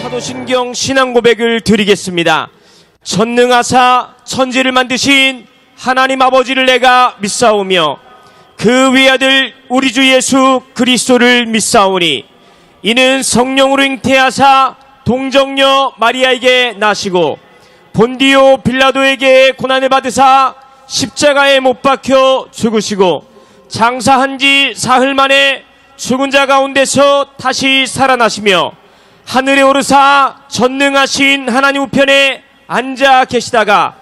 사도신경 신앙고백을 드리겠습니다. 전능하사 천지를 만드신 하나님 아버지를 내가 믿사오며 그 외아들 우리 주 예수 그리스도를 믿사오니 이는 성령으로 잉태하사 동정녀 마리아에게 나시고 본디오 빌라도에게 고난을 받으사 십자가에 못 박혀 죽으시고 장사한 지 사흘 만에 죽은 자 가운데서 다시 살아나시며 하늘에 오르사 전능하신 하나님 우편에 앉아 계시다가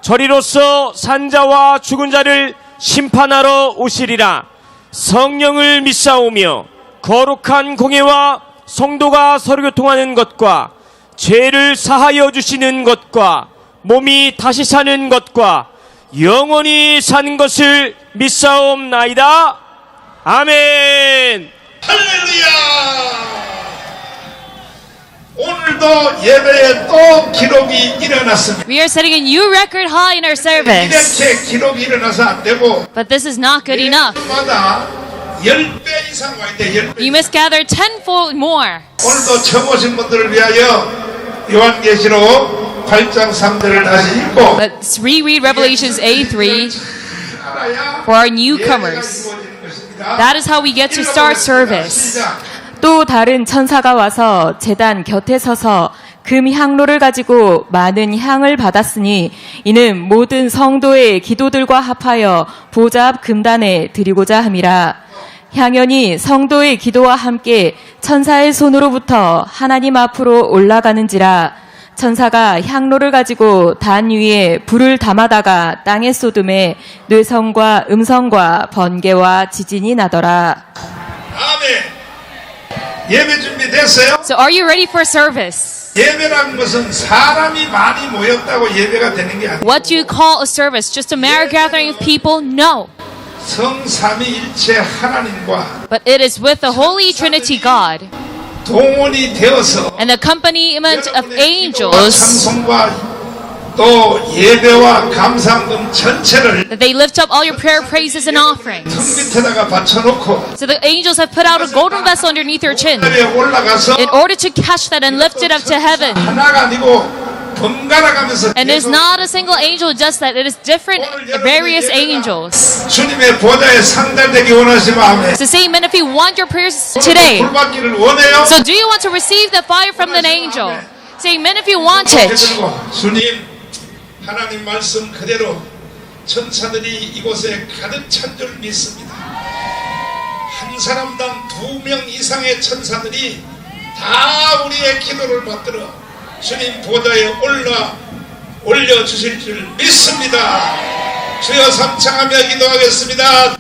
저리로서 산자와 죽은 자를 심판하러 오시리라. 성령을 믿사오며 거룩한 공예와 성도가 서로 교통하는 것과 죄를 사하여 주시는 것과 몸이 다시 사는 것과 영원히 사는 것을 믿사옵나이다. 아멘. 할렐루야. 오늘도 예배에 또 기록이 일어났습니다. We are setting a new record high in our service. 이렇게 기록이 일어나서 안 되고 But this is not good enough. 예배마다 10배 이상 와야 돼. 10배. You must gather tenfold more. 오늘도 처음 오신 분들을 위하여 요한계시록 8장 3절을 다시 읽고 Let's reread Revelations 8:3 for our newcomers. That is how we get to start service. 또 다른 천사가 와서 제단 곁에 서서 금 향로를 가지고 많은 향을 받았으니 이는 모든 성도의 기도들과 합하여 보좌 앞 금단에 드리고자 함이라. 향연이 성도의 기도와 함께 천사의 손으로부터 하나님 앞으로 올라가는지라. 천사가 향로를 가지고 단 위에 불을 담아다가 땅에 쏟음에 뇌성과 음성과 번개와 지진이 나더라. 아멘. 예배 준비됐어요? So are you ready for service? 예배란 것은 사람이 많이 모였다고 예배가 되는 게 아니고 What do you call a service? Just a mere gathering of people? No. 성삼위일체 하나님과 But it is with the Holy Trinity God 동원이 되어서 and the accompaniment of 여러분의 기도와 angels 찬송과 또 예배와 감상금 전체를 that they lift up all your prayer, praises, and 등 offerings. 밑에다가 받쳐놓고 So the angels have put out a golden vessel underneath your chin 하늘에 올라가서 in order to catch that and lift it up to heaven. 하나가 아니고 번갈아가면서 And it's 계속 not a single angel who does that. It is different, various angels. 주님의 보좌에 상달되기 원하시면 아멘. So say amen if you want your prayers today. 불 받기를 원해요. So do you want to receive the fire from an angel? Say amen if you want it. 그리고 주님 하나님 말씀 그대로 천사들이 이곳에 가득 찬 줄 믿습니다. 한 사람당 2명 이상의 천사들이 다 우리의 기도를 받들어 주님 보좌에 올려주실 줄 믿습니다. 주여 삼창하며 기도하겠습니다.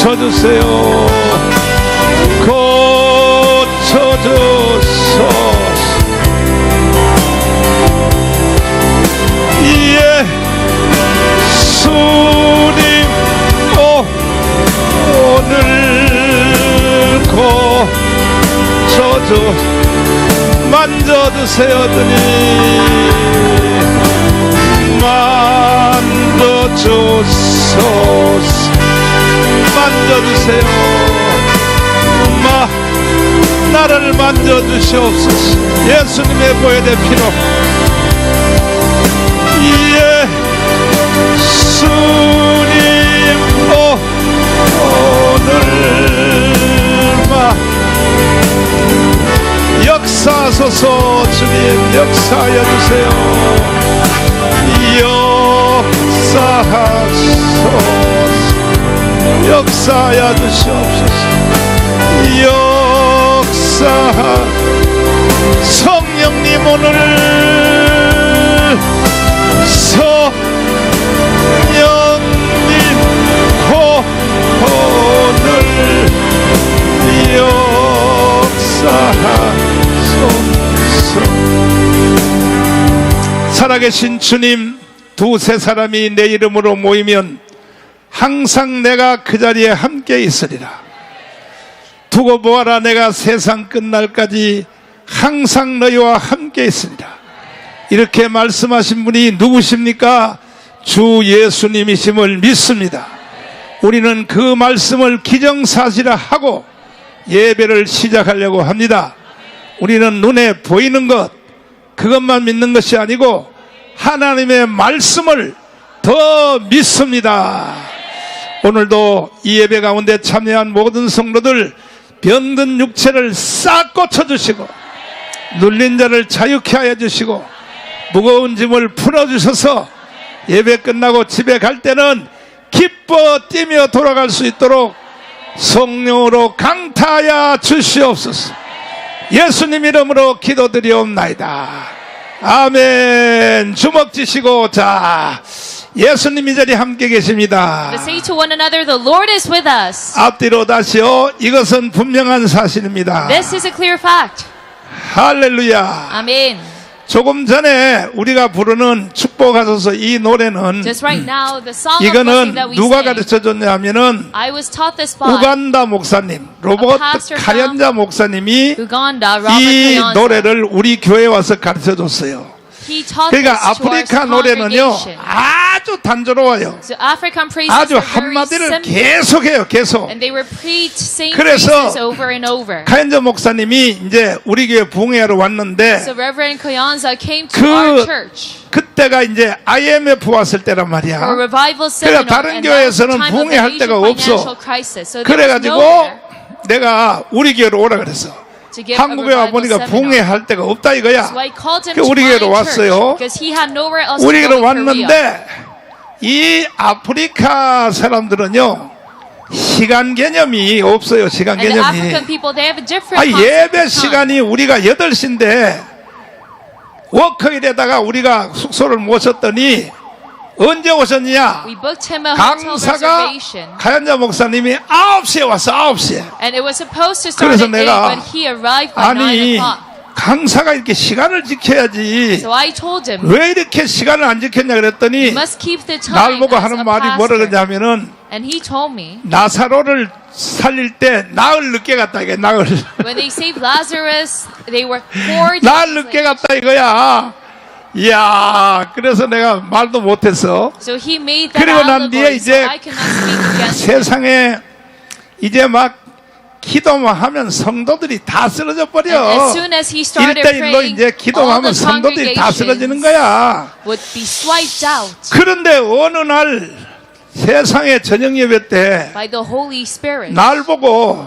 고쳐주세요. 고쳐주소서. 예수님 오늘 만져주세요 주님 만져주소서 만져주세요 나를 만져주시옵소서 예수님의 보혈의 피로 예수님 오늘 역사하소서 주님 역사하여 주세요 역사하여 주시옵소서 성령님 오늘 성령님 오늘 역사하소서 살아계신 주님 두세 사람이 내 이름으로 모이면 항상 내가 그 자리에 함께 있으리라 두고 보아라 내가 세상 끝날까지 항상 너희와 함께 있으리라 이렇게 말씀하신 분이 누구십니까? 주 예수님이심을 믿습니다. 우리는 그 말씀을 기정사실화하고 예배를 시작하려고 합니다. 우리는 눈에 보이는 것 그것만 믿는 것이 아니고 하나님의 말씀을 더 믿습니다. 오늘도 이 예배 가운데 참여한 모든 성도들 병든 육체를 싹 고쳐주시고 눌린 자를 자유케 하여 주시고 무거운 짐을 풀어주셔서 예배 끝나고 집에 갈 때는 기뻐 뛰며 돌아갈 수 있도록 성령으로 강타하여 주시옵소서. 예수님 이름으로 기도드리옵나이다. 아멘. 주먹 쥐시고 자 예수님 이 자리에 함께 계십니다. Let's say to one another, the Lord is with us. 앞뒤로 다시요. 이것은 분명한 사실입니다. This is a clear fact. 할렐루야. Amen. 조금 전에 우리가 부르는 축복하소서 이 노래는 Just right now, the song of blessing 이거는 that we 누가 sing, 가르쳐 줬냐면은 I was taught this by 우간다 목사님, 로버트 pastor 카련자 목사님이 Uganda, Robert 이 Kayonza. 노래를 우리 교회에 와서 가르쳐 줬어요. He taught 그러니까 this to our 아프리카 노래는요 congregation. 아주 단조로워요. So African praises 아주 were very 한마디를 simple, 계속해요. 계속. and they were preached same 그래서 phrases over and over. 카련자 목사님이 이제 우리 교회 부흥회하러 왔는데 So Reverend Kayonza came to 그 our church 그때가 이제 IMF 왔을 때란 for a 말이야. revival seminar, 다른 and that was the 교회에서는 time of the 부흥회 할 Asian 데가 financial 없어. crisis. So there was 그래가지고 nowhere 내가 우리 교회로 오라 그랬어. to give a 한국에 와 revival 보니까 seminar. 부흥회 할 데가 없다 이거야. So I called him 그 to 우리 my 교회로 church 왔어요. because he had nowhere else to 우리 교회로 go in Korea. 왔는데 이 아프리카 사람들은요 시간 개념이 없어요. 시간 And the 개념이. African people, they have a different 예배 concept of time. 시간이 우리가 8시인데 워커힐에다가 우리가 숙소를 모셨더니 언제 오셨냐? We booked him a hotel 강사가 reservation, 가연자 목사님이 9시에 왔어. 9시에. and it was supposed to start 그래서 at 8, 내가 but he arrived by 9 아니 o'clock. 강사가 이렇게 시간을 지켜야지 So I told him, 왜 이렇게 시간을 안 지켰냐 you 그랬더니 must keep the 날 time 보고 as 하는 a 말이 뭐라 pastor. 그러냐면은 And he told me, 나사로를 살릴 때 나흘 늦게 갔다 이게 나흘 when they saved Lazarus, they were 4 나흘 days 늦게 late. 갔다 이거야. 이야 그래서 내가 말도 못했어. So he made that 그리고 난 out of 뒤에 voice, so 이제 I cannot speak against him. 세상에 이제 막 기도만 하면 성도들이 다 쓰러져 And 버려. as soon as he started 1대1로 praying, 이제 all 기도하면 the 성도들이 다 쓰러지는 congregations 거야. would be swiped out 그런데 어느 날 세상의 저녁 예배 때 by the Holy Spirit. 날 보고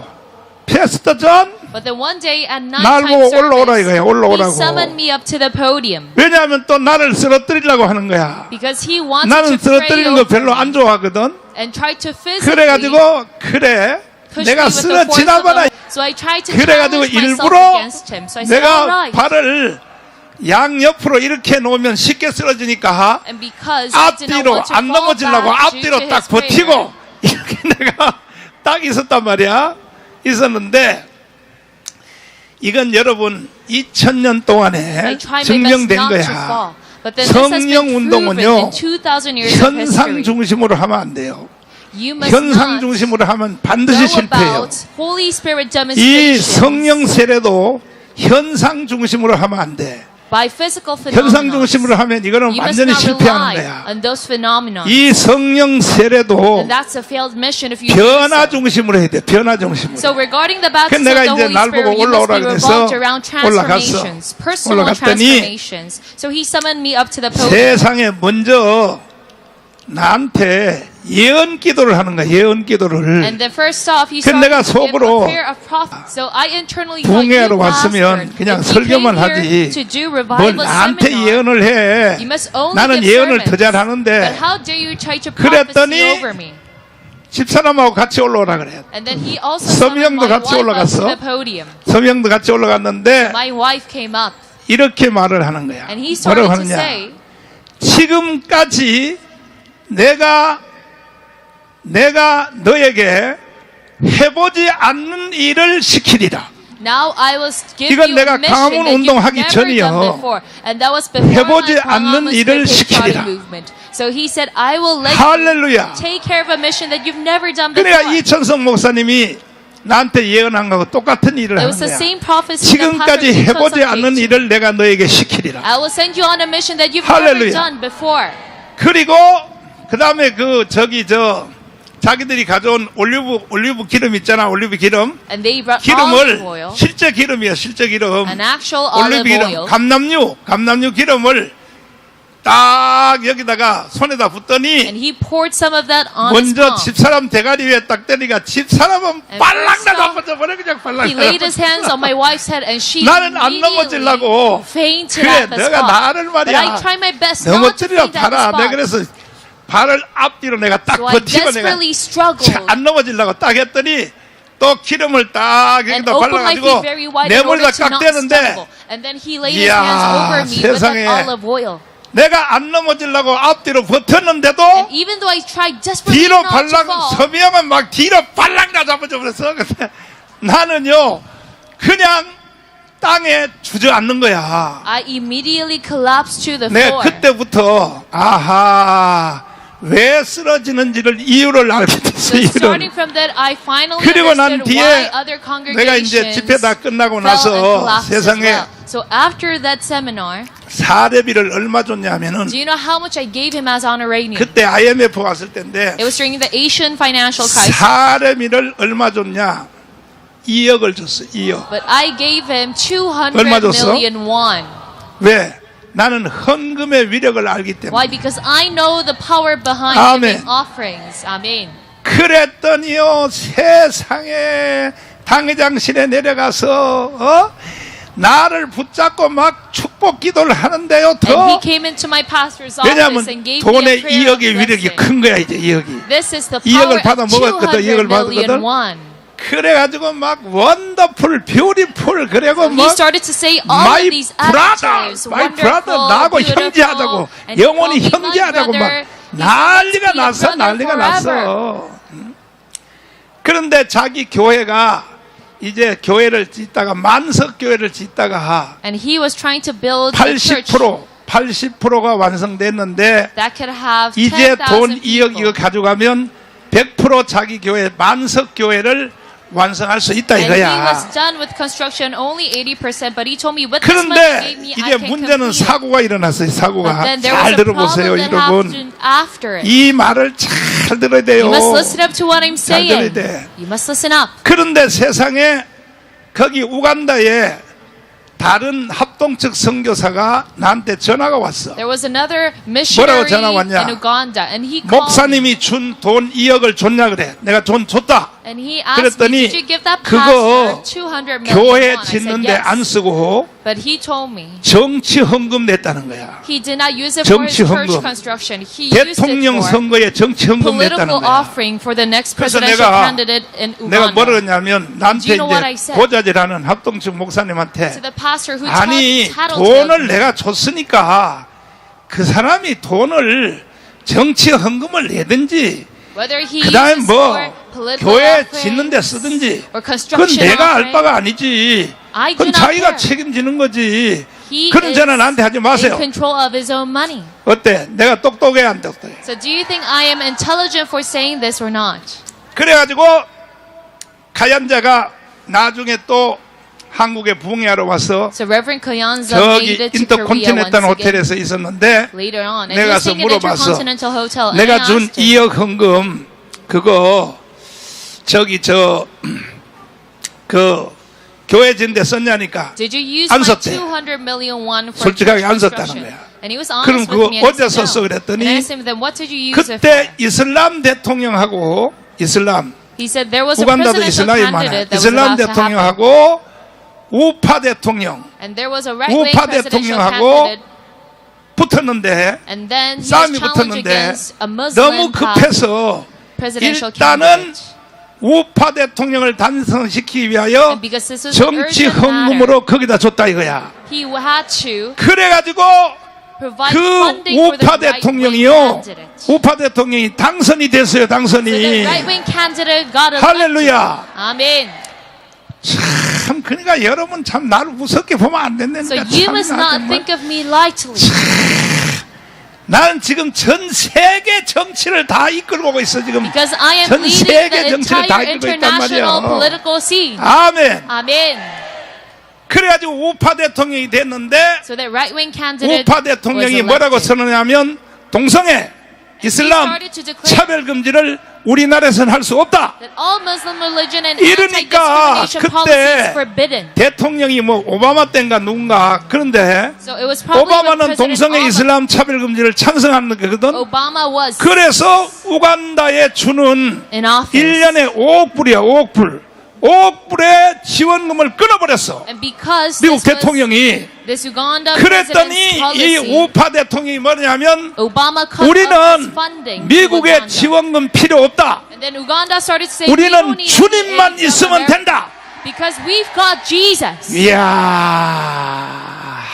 패스터 전 But then one day at 날 nighttime 보고 올라오라 service, 이거야. he 올라오라고. summoned me up to the podium 왜냐하면 또 나를 쓰러뜨리려고 하는 거야. because he wanted 나는 to pray 쓰러뜨리는 거 over 별로 me 안 좋아하거든. and tried to physically 그래가지고 그래 push 내가 me with the force 쓰러지나 of 봐라. the. So I tried to 그래가지고 challenge myself 일부러 against him. So I said, 내가 all right. 발을 양옆으로 이렇게 놓으면 쉽게 쓰러지니까 And because I did not 앞뒤로 want to 안 fall 넘어지려고 back due 앞뒤로 to 딱 his prayer, 버티고 이렇게 내가 딱 있었단 말이야. 있었는데 이건 여러분 2000년 동안에 I tried my best 증명된 not to 거야. fall. But then this has been 성령 proven 운동은요 in 2,000 years of 현상 history. 중심으로 하면 안 돼요. You must 현상 not 중심으로 하면 go 반드시 실패해요. about Holy Spirit 이 demonstrations 성령 세례도 현상 중심으로 하면 안 돼. by physical 현상 phenomena. 중심으로 하면 이거는 You must 완전히 not 실패하는 rely 거야. on those phenomena. 이 성령 세례도 And that's a failed mission if you 변화 do so. 중심으로 해야 돼. 변화 중심으로. So regarding the baptism 내가 of the 이제 Holy 날 Spirit, 보고 you must 올라오라 be 그래서 revolved around 올라갔어. transformations, personal 올라갔더니 transformations. So he summoned me up to the podium. 세상에 먼저 나한테 예언 기도를 하는 거야. 예언 기도를. And then first off, he 근데 started 내가 to give 속으로 a prayer of prophet. So I internally thought, 부흥회로 you 왔으면 bastard, 그냥 if you came 설교만 here 하지. to do 뭘 revival 나한테 seminar, 예언을 해. you must only 나는 give 예언을 sermons. 더 잘하는데 But how dare you try to 그랬더니 prophesy over me? 집사람하고 같이 올라오라 그래. And then he also summoned 서명도 my 같이 wife up 올라갔어. to the podium. 서명도 같이 올라갔는데 My wife came up 이렇게 말을 하는 거야. and he started 뭐라고 to 하느냐. say, 지금까지 내가 너에게 해보지 않는 일을 시키리라. now I will give 이건 you 내가 a mission 강화문 that you've 운동하기 never 전이요. done before. And that was before 해보지 my 않는 Pangamun 일을 Spiritual 시키리라. movement. So he said, I will let 할렐루야. you take care of a mission that you've never done before. 그러니까 이천성 목사님이 나한테 예언한 거하고 똑같은 일을 It 하는 was the 거야. same prophecy that 지금까지 Pastor 해보지 Ichon 않는 gave. 일을 내가 너에게 시키리라. I will send you on a mission that you've 할렐루야. never done before. 그리고 그 다음에 자기들이 가져온 올리브 기름 있잖아. 올리브 기름. And they brought olive 기름을 oil, 실제 기름이야. 실제 기름. an actual 올리브 olive 기름, oil. 감남류 기름을 딱 여기다가 손에다 붓더니 And he poured some of that on his 먼저 palm. 집사람 대가리 위에 딱 때리니까 집사람은 And 빨랑나 first off, 잡아져 버려 그냥 He laid his hands on my wife's head and she 나는 안 immediately 넘어지려고 fainted 그래 at the 내가 spot. 나를 But I 말이야 tried my best not to 넘어뜨리라 faint at the 봐라 내가 spot. 그래서 발을 앞뒤로 내가 딱 So I 버티고 내가 desperately struggled 안 넘어지려고 딱 했더니 또 기름을 딱 and 여기다 opened my 발라가지고 feet very wide 내 in 머리다 order to not 깍대는데 stumble. And then he laid his 이야, hands over me with 세상에. that olive oil. 내가 안 넘어지려고 앞뒤로 버텼는데도 And even though I tried desperately 뒤로 not to 발랑 fall, 서명은 막 뒤로 발랑나 잡아줘 버렸어. 근데 나는요 그냥 땅에 주저앉는 거야. I immediately collapsed to the 내가 floor. 그때부터 아하 왜 쓰러지는지를 이유를 알게 됐어. So starting 이유를. from that, I finally 그리고 난 understood 뒤에 why other 내가 이제 congregations 집회 다 끝나고 fell and 나서 collapsed as 세상에 well. So after that seminar, 사례비를 얼마 줬냐면은 do you know how much I gave him as honorarium? 그때 IMF 왔을 때인데 It was during the Asian financial crisis. 사례비를 얼마 줬냐? 2억을 줬어. 2억. But I gave him 200 얼마 줬어? million won. 왜? 나는 헌금의 위력을 알기 때문에. Why? Because I know the power behind 아멘. giving offerings. Amen. 그랬더니요 세상에 당회장실에 내려가서 나를 붙잡고 막 축복 기도를 하는데요. And 더 he came into my pastor's 왜냐하면 office and gave me a 돈의 prayer of 2억의 위력이 blessing. 큰 거야 이제 2억이. This is the 2억을 power 받아 of 먹었거든. 2억을 200 million 받았거든. won. 그래가지고 막 원더풀, 뷰티풀 그래고 He 뭐 started to say all My of these brother, adjectives. my Wonderful, brother, 나하고 beautiful, 형제하자고 and he 영원히 called me my 형제하자고 막 brother. He 난리가 said, "Let's be 났어 a brother 난리가 forever." 났어. 그런데 자기 교회가 이제 교회를 짓다가 만석 교회를 짓다가 And he was trying to build a church 80%가 완성됐는데 that could have 이제 돈 10,000 2억 people. 이거 가져가면 100% 자기 교회 만석 교회를 완성할 수 있다 And he 이거야. was done with construction only 80%, but he told me with this money he 그런데 gave me, I 이제 can 문제는 complete it. 사고가 일어났어요. But 사고가 then there was 잘 a 들어보세요, problem that 여러분. happened after it. 이 말을 잘 들어야 돼요. You must listen up to what I'm 잘 들어야 saying. 돼. You must listen up. 그런데 세상에 거기 우간다에 다른 합동측 선교사가 나한테 전화가 왔어. There was another missionary 전화 왔냐? in Uganda, and he called me, 목사님이 준 돈 2억을 줬냐 그래. 내가 돈 줬다. and he asked 그랬더니 me, "Did you give that 그거 pastor 200 million 교회 won?" I said 짓는데 yes. 안 쓰고 But he told me 정치 헌금 냈다는 거야. he did not use it for his 정치 church 헌금. construction. He used it 대통령 for 선거에 정치 헌금 냈다는 political 거야. offering for the next 그래서 presidential 내가 candidate in 내가 뭐라 Uganda. 그러냐면 나한테 Do you know what I 이제 said? 보좌지라는 합동측 To 목사님한테 the pastor who 아니 tattled 돈을 me. 내가 줬으니까 그 사람이 돈을 정치 헌금을 내든지 Whether he 그 다음에 uses 뭐 for political 교회 offerings 짓는 데 쓰든지 or 그건 construction 내가 알 offering, 바가 아니지. I do 그건 not 자기가 care. 책임지는 거지. He 그런 is 전화 나한테 하지 in 마세요. control of his own money. 어때? 내가 똑똑해 안 똑똑해? So do you think I am intelligent for saying this or not? 그래가지고 가연자가 나중에 또 한국에 부흥회하러 와서 So Reverend Koyanza 저기 made it to Korea once 인터컨티넨탈 again 호텔에서 있었는데 later on. And he 내가 was 가서 staying in 물어봤어. Intercontinental Hotel. And I 내가 준 asked him, 2억 헌금 그거 저기 그 교회 진데 썼냐니까 Did you use 안 my 썼대. 200 million won for 솔직하게 church 안 썼다는 construction? 거야. And he was 그럼 honest 그거 with me. And 어디다 he said 썼어 no. 그랬더니 And I asked him, then what did you use it for? 그때 이슬람 대통령하고 이슬람 He said there was a 우간다도 presidential 이슬람이 많아. candidate that was 이슬람 about to happen. 대통령하고 우파 대통령 And there was a right-wing 우파 presidential 대통령하고 candidate. 붙었는데 And then he was 싸움이 challenged 붙었는데 against a 너무 Muslim 급해서 presidential 일단은 candidate. 우파 대통령을 단성시키기 위하여 And because this was 정치 urgent matter, 헌금으로 거기다 줬다 이거야. he had to 그래가지고 provide 그 funding for the 우파 right-wing 대통령이요, candidate. 우파 대통령이 당선이 됐어요. So the 당선이. right-wing candidate got elected. 할렐루야. Amen. 참 그러니까 여러분 참 나를 무섭게 보면 안 된다니까. So you 참 must 나 not 정말. think of me lightly. 나는 지금 전 세계 정치를 다 이끌고 오고 있어 지금. Because I am 전 leading 세계 the 정치를 다 entire 이끌고 있단 international 말이야. political scene. 아멘. Amen. 그래가지고 우파 대통령이 됐는데 So that right-wing candidate 우파 was 대통령이 뭐라고 elected. 선언하냐면 동성애, 이슬람 started to declare 차별 금지를 우리나라에서는 할 수 없다. That all Muslim religion and 이러니까 anti-discrimination policy is 그때 forbidden. 대통령이 뭐 오바마 때인가 누군가 그런데 So it was probably when 오바마는 President 동성애 Obama, 이슬람 차별 금지를 찬성하는 거거든. Obama was 그래서 우간다에 주는 in office. 1년에 5억 불이야. 5억 불. 5억 불의 지원금을 끊어버렸어. And because 미국 this was 대통령이. this Uganda 그랬더니 president's 이 policy, 우파 대통령이 뭐냐면 Obama cut off his 우리는 funding to 미국의 Uganda. 지원금 필요 없다. And then Uganda started to say we don't 우리는 need any 주님만 aid from 있으면 America 된다. because we've got Jesus. 이야,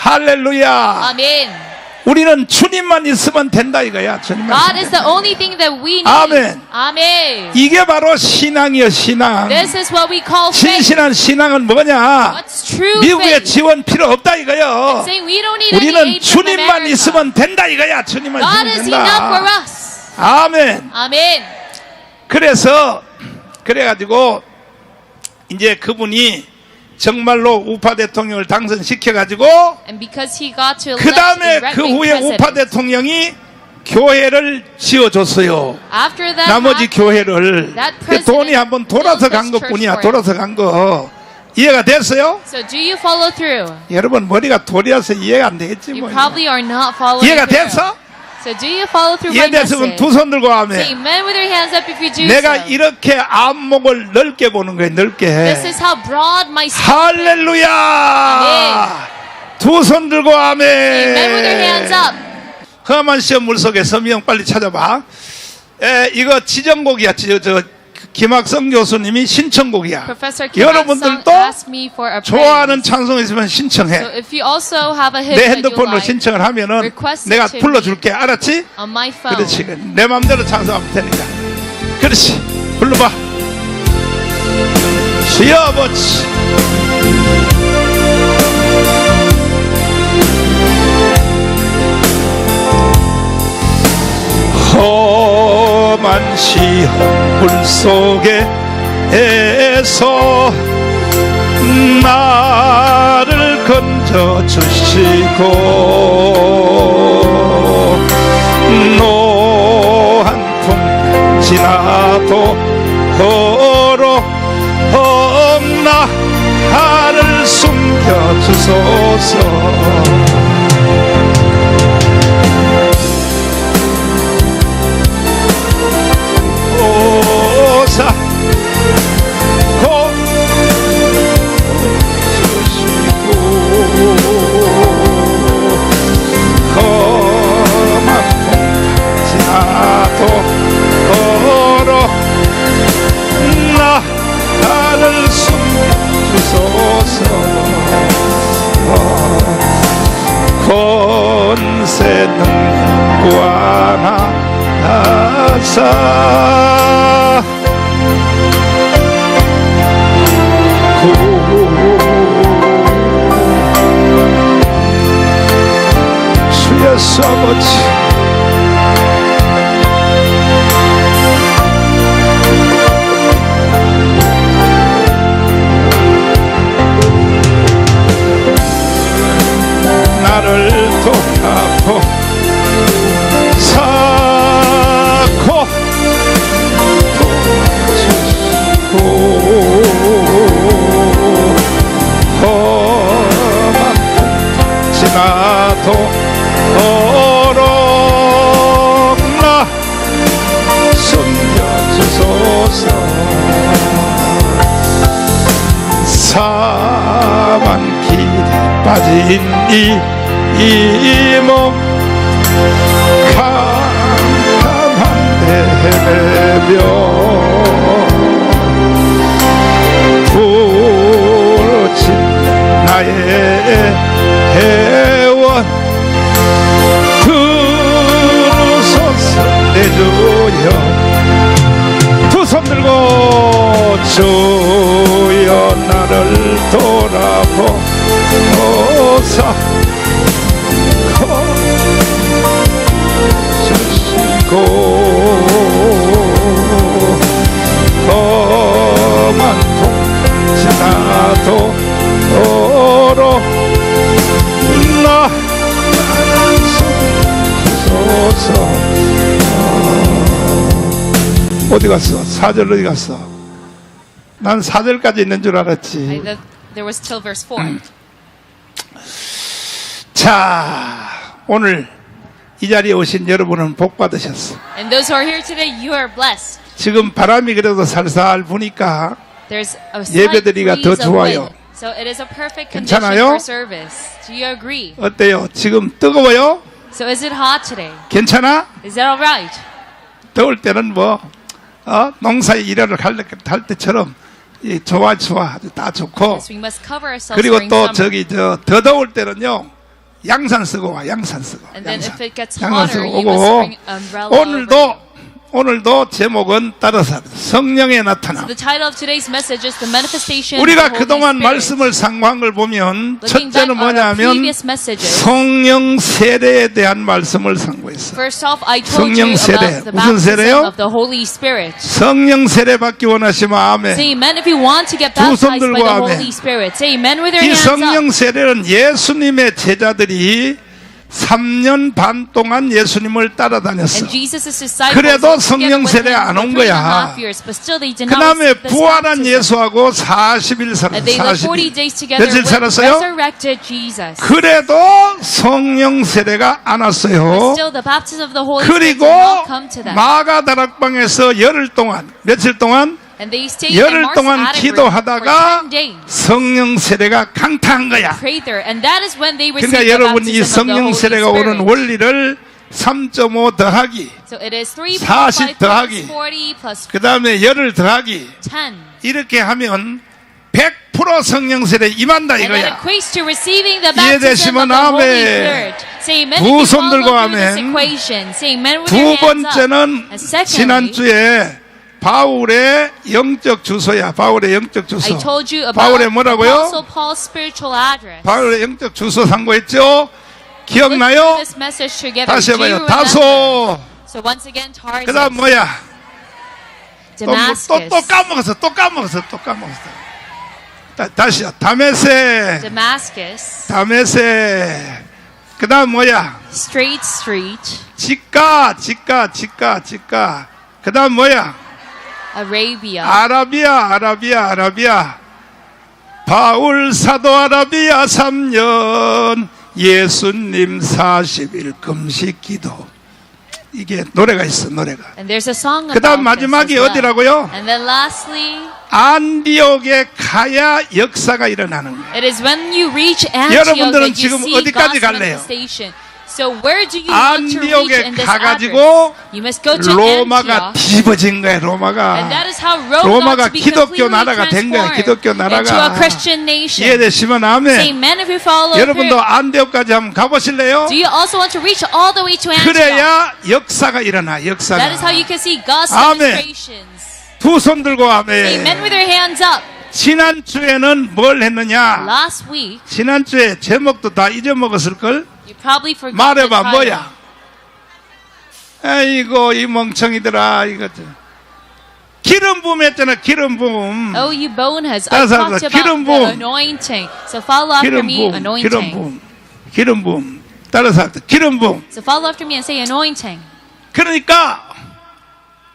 할렐루야. Amen. 우리는 주님만 있으면 된다 이거야. 주님만 God 있으면 is the 된다. only thing that we need. 아멘. Amen. 이게 바로 신앙이요, 신앙. This is what we call faith. 진실한 신앙은 뭐냐? What's true 미국의 faith? 지원 필요 없다 이거요. Saying we don't need any 우리는 aid from 주님만 America. 있으면 된다 이거야. 주님만 God 있으면 is enough for 된다. us. 아멘. Amen. 그래서 그래가지고 이제 그분이 정말로 우파 대통령을 당선시켜가지고 And because he got to 그 elect 다음에 a 그 right-wing 후에 우파 president. 대통령이 교회를 지어줬어요. After that 나머지 happened, 교회를 that 그 president 돈이 한번 돌아서 built 간 his church 것뿐이야. for 돌아서 간 거. 이해가 됐어요? So do you follow through? 여러분 머리가 돌이어서 이해가 안 되겠지 You 뭐. probably are not following 이해가 through. 됐어? So do you follow through my 이해됐으면 message? 두 손 들고 Say 하면 amen with your hands up if you do 내가 so. 이렇게 안목을 넓게 보는 거예요. 넓게. This is how broad my scope is. 할렐루야. 두 손 들고 Amen with your hands 아멘. up. 험한 시험 물속에 서명 빨리 찾아봐. 이거 지정곡이야. 저 김학성 교수님이 신청곡이야. Professor Kim 여러분들도 asked me for a 좋아하는 praise. 찬송 있으면 So 신청해. if you also have a hymn 내 that you 핸드폰으로 like 신청을 하면은 request it 내가 to 불러줄게. 알았지? on my phone. 그렇지. 내 맘대로 찬송하면 되니까. 그렇지. 불러봐. 주여 아버지. 험한 시험 물 속에서 나를 건져 주시고 노한 풍 지나도 나를 숨겨 주소서. 오사 고 주시고 험한 풍 지나도 나를 숨겨 주소서. 권세 능력 구하나사 주 예수 아버지 나 숨겨주소서. 사만 길에 빠진 이몸 캄캄한데 헤매며 부르짖는 나의 회원 들으소서 내 주여. 두 손 들고 주여 나를 돌아보소서. 주시고 험한 통 지나도록 나 주소서. 어디 갔어? 4절 어디 갔어? 난 4절까지 있는 줄 알았지. There was till verse 4. 자, 오늘 이 자리에 오신 여러분은 복 받으셨어. And those who are here today, you are blessed. 지금 바람이 그래도 살살 부니까 There's a slight 예배드리기가 더 breeze of 좋아요. wind. So it is a perfect condition 괜찮아요? for service. Do you agree? 어때요? 지금 뜨거워요? So is it hot today? 괜찮아? Is that all right? 더울 때는 농사에 일하러 할 때처럼 좋아 다 좋고. Yes, we must cover ourselves 그리고 during 또 summer. 더 더울 때는요 양산 쓰고 와. 양산 쓰고. And then if it gets 양산 hotter, 쓰고 you must 오고. bring umbrella over. 오늘도 제목은 따라서 성령의 나타남. The title of today's message is the manifestation 우리가 of the Holy 그동안 Spirit. 말씀을 상고한 걸 보면 Looking back 첫째는 on our 뭐냐면 previous messages, 성령 세례에 대한 말씀을 상고했어. first off, I told 성령 you 세례. about the 무슨 baptism 세례요? of the Holy Spirit. 성령 세례 받기 원하시면 아멘. Say amen if you want to get 두 손 baptized by 들고 the 아멘. Holy Spirit. Say amen with your 이 hands up. 성령 세례는 예수님의 제자들이 3년 반 동안 예수님을 따라다녔어. And Jesus' disciples 그래도 worked 성령 together with 세례 him 안 for 온 3.5 거야. years, but still they did 그 not 다음에 receive this 부활한 baptism. 예수하고 40일 살았어. And they lived 40 days together 며칠 with 살았어요? resurrected Jesus. 그래도 성령 세례가 안 왔어요. Still the baptism of the Holy Spirit 그리고 did not come to them. 마가 다락방에서 열흘 동안 며칠 동안 And they stayed in 열흘 Mark's 동안 attic room 기도하다가 for 10 days. 성령 세례가 강타한 거야. Prayed there, and that is when they received 그러니까 the 여러분 이 baptism of the 성령 Holy 세례가 오는 Spirit. 원리를 3.5 더하기 So it is 3 40 plus 5 더하기. plus 40 plus 그 다음에 열흘 더하기 10. 이렇게 하면 100% 성령 세례 임한다 And that 이거야. equates to receiving the baptism of 이해되시면 the Holy 아멘. Spirit. Say amen 두 if you 손 follow 들고 through this 아멘. equation. Say amen with 두 your hands up. 번째는 And secondly, 지난주에 바울의 영적 주소야. 바울의 영적 I 주소. told you about 바울의 뭐라고요? Apostle Paul's spiritual address. 바울의 영적 주소 상고했죠? Look 기억나요? through this message together. 다시 Do you 해봐요. remember? 다소. So once again, 그 다음 Tarzan, 뭐야? Damascus, 또 까먹었어. 다시요. 다메섹. Damascus, 그 다음 뭐야? Straight Street, 직가. 그 다음 뭐야? Arabia, 아라비아. 바울 사도 아라비아 3년, 예수님 40일 금식 기도. 이게 노래가 있어, 노래가. and there's a song 그 다음 about this 마지막이 as well. 어디라고요? And then lastly, 안디옥에 가야 역사가 일어나는 거예요. it is when you reach Antioch 여러분들은 that you 지금 see 어디까지 God's 갈래요? manifestation. So where do you want to reach 안디옥에 in this 가가지고 address? You must go to 로마가 Antioch. 뒤집어진 거야, 로마가. And that is how Rome 로마가 got to be 기독교 completely 나라가 된 거야, transformed 기독교 into 나라가. a Christian nation. 이해되시면 Say 아멘. amen if you follow 여러분도 through. 안디옥까지 한번 가보실래요? Do you also want to reach all the way to Antioch? 그래야 역사가 일어나, 역사가. That is how you can see God's 아멘. demonstrations. 두 손 들고 Say amen 아멘. with your hands up. 지난주에는 뭘 했느냐? Last week, 지난주에 제목도 다 잊어먹었을걸? you probably forgot the 말해봐, title. 뭐야? 아이고, 이 멍청이들아, 이것들. 기름 부음 했잖아, 기름 부음. Oh, you boneheads. I 따라서 talked about 기름 the 부음. anointing. So follow after 기름 me, 부음, anointing. 기름 부음, 기름 부음. 따라서 합시다. 기름 부음. So follow after me and say anointing. 그러니까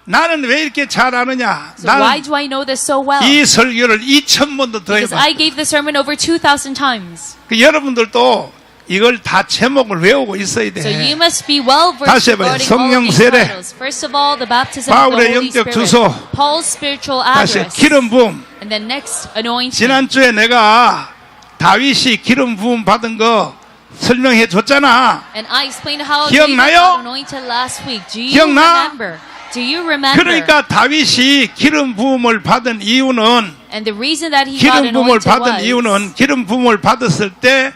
나는 왜 이렇게 잘 아느냐? So why 나는 do I know this so well? 이 설교를 2000번도 더 Because 해봐. I gave the sermon over 2,000 times. 그 여러분들도 이걸 다 제목을 외우고 있어야 So you 돼. must be well versed 다시 해봐요. regarding all of 성령 these 세례. titles. First of all, the baptism of the 바울의 Holy 영적 Spirit. 주소. Paul's spiritual 다시 address. 기름 부음. And then next, anointing. 지난주에 내가 다윗이 기름 부음 받은 거 설명해 줬잖아. And I explained how 기억나요? David got anointed last week. Do you 기억나? remember? Do you remember? 그러니까 다윗이 기름 부음을 받은 이유는 And the reason that he got 기름 부음을 anointed 받은 was 이유는 기름 부음을 받았을 때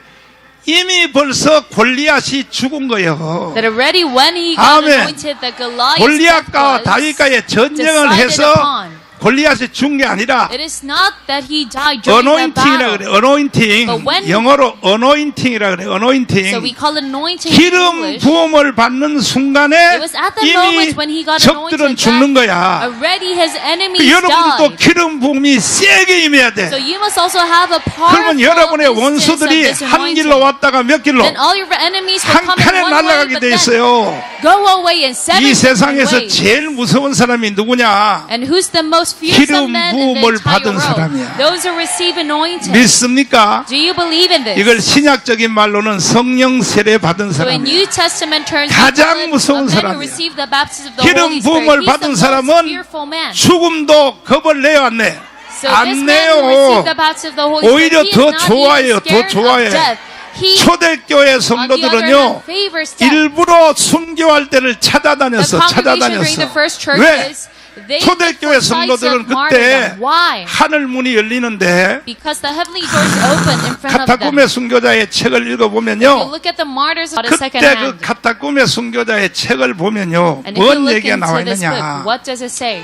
이미 벌써 골리앗이 죽은 거예요. that already when he got 아멘. anointed, the Goliath 골리앗과 다윗과의 전쟁을 decided 해서 upon. 골리앗이 죽은 게 아니라 It is not that he died during the 어노인팅이라 battle. 그래. 어노인팅. But when- 영어로 어노인팅이라 그래. So we 어노인팅. call it anointing in 기름 English. 부음을 받는 순간에 It was at the 이미 moment when he got 적들은 anointed 죽는 that 거야. already his enemies 여러분도 died. 기름 부음이 세게 임해야 돼. So you must also have a 그러면 powerful 여러분의 instance of 원수들이 this 한 길로 anointing. 왔다가 몇 길로 Then all your enemies will 한 come in 칸에 one way, 날아가게 but 돼 then 있어요. go away in seven 이 different 세상에서 ways. 제일 무서운 사람이 누구냐? And who's the most 기름 fearsome man in the 부음을 entire 받은 world? 사람이야. Those who receive anointing. 믿습니까? Do you believe in this? 이걸 신약적인 말로는 성령 세례 받은 So in 사람이야. New Testament terms, 가장 we call it 무서운 a man who 사람이야. received the baptism of the 기름 Holy Spirit. 부음을 He's the 받은 most 사람은 fearful man. 죽음도 겁을 내요, 안 내? So 안 this man who 내요. received the baptism of the Holy 오히려 Spirit, he 더 is not 좋아해요. even 더 scared 좋아해. of death. He, 초대교회 on the other 성도들은요, hand, favors death. 일부러 순교할 때를 The 찾아다녔어. congregation during the first 찾아다녔어. 왜? churches, they 초대교회 looked for sites 성도들은 of 그때 martyrdom. Why? 하늘 문이 열리는데 Because the heavenly doors open in front of them. 카타콤의 순교자의 책을 If you 읽어보면요, look at the martyrs of the second 그때 그 hand, 카타콤의 순교자의 책을 보면요, and if you 뭔 look 얘기가 나와 into this book, 있느냐? what does it say?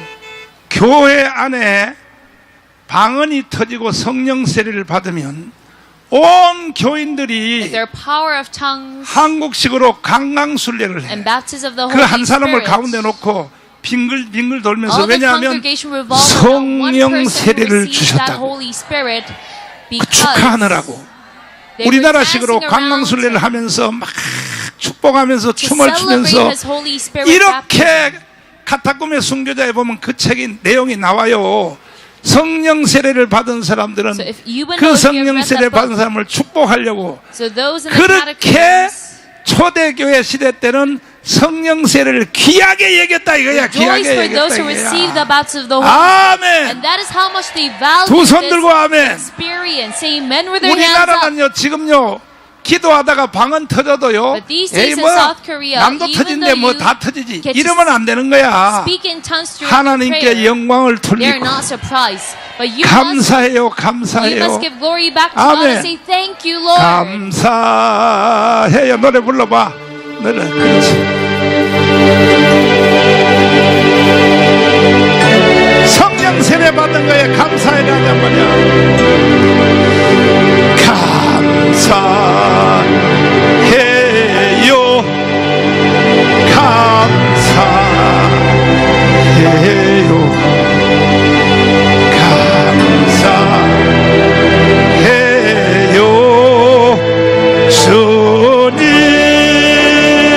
교회 안에 방언이 터지고 성령 세례를 받으면 온 교인들이 Their power of tongues 한국식으로 강강술래를 해. and baptism of the 그 Holy 한 사람을 Spirit. 가운데 놓고 빙글빙글 돌면서 All the 왜냐하면 congregation revolved around one 성령 person who 세례를 received that 주셨다고 Holy Spirit because 축하하느라고 they were 우리나라식으로 dancing 강강술래를 around 하면서 막 축복하면서 to 춤을 celebrate 추면서 His Holy Spirit baptism. 이렇게 카타콤의 순교자에 보면 그 책인 내용이 나와요. 성령 세례를 받은 사람들은 So if you would 그 know, if you have 성령 read 세례 that book, 받은 사람을 축복하려고 so those in the 그렇게 catacombs 초대교회 시대 때는 성령 세례를 귀하게 여겼다 이거야. rejoice 귀하게 for those 여겼다 who receive 이거야. the baptism of the Holy Spirit. 아멘. And that is how much they value 두 손 this 들고 아멘. experience. Say amen with their hands up. 우리나라는요 지금요 기도하다가 방언 터져도요. But these days 에이 in 뭐 South Korea, 남도 even 터진데 though 뭐 you 다 터지지. get to 이러면 안 되는 거야. Speak in tongues during 하나님께 prayer. 영광을 They're 돌리고 not surprised. But you 감사해요, must 감사해요. give glory back to God 아멘. and say thank you, Lord. 감사해요. 노래 불러봐. 노래. 그렇지. 성령 세례 받은 거에 감사해라는 거냐. 감사해요. 감사해요. 감사해요. 주님 감사해요.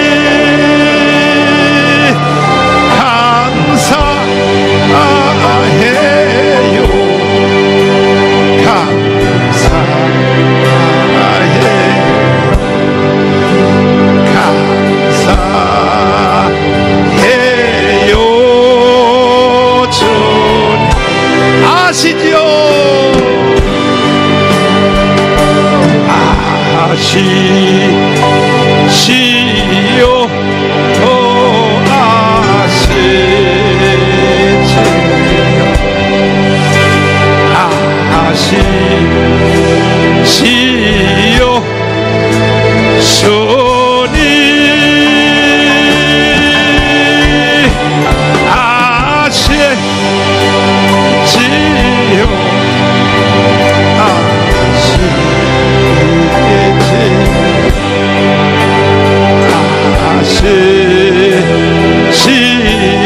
감사해요. 주님 아시지요? 아시지요? 더 아시지요? 주님 아시지요?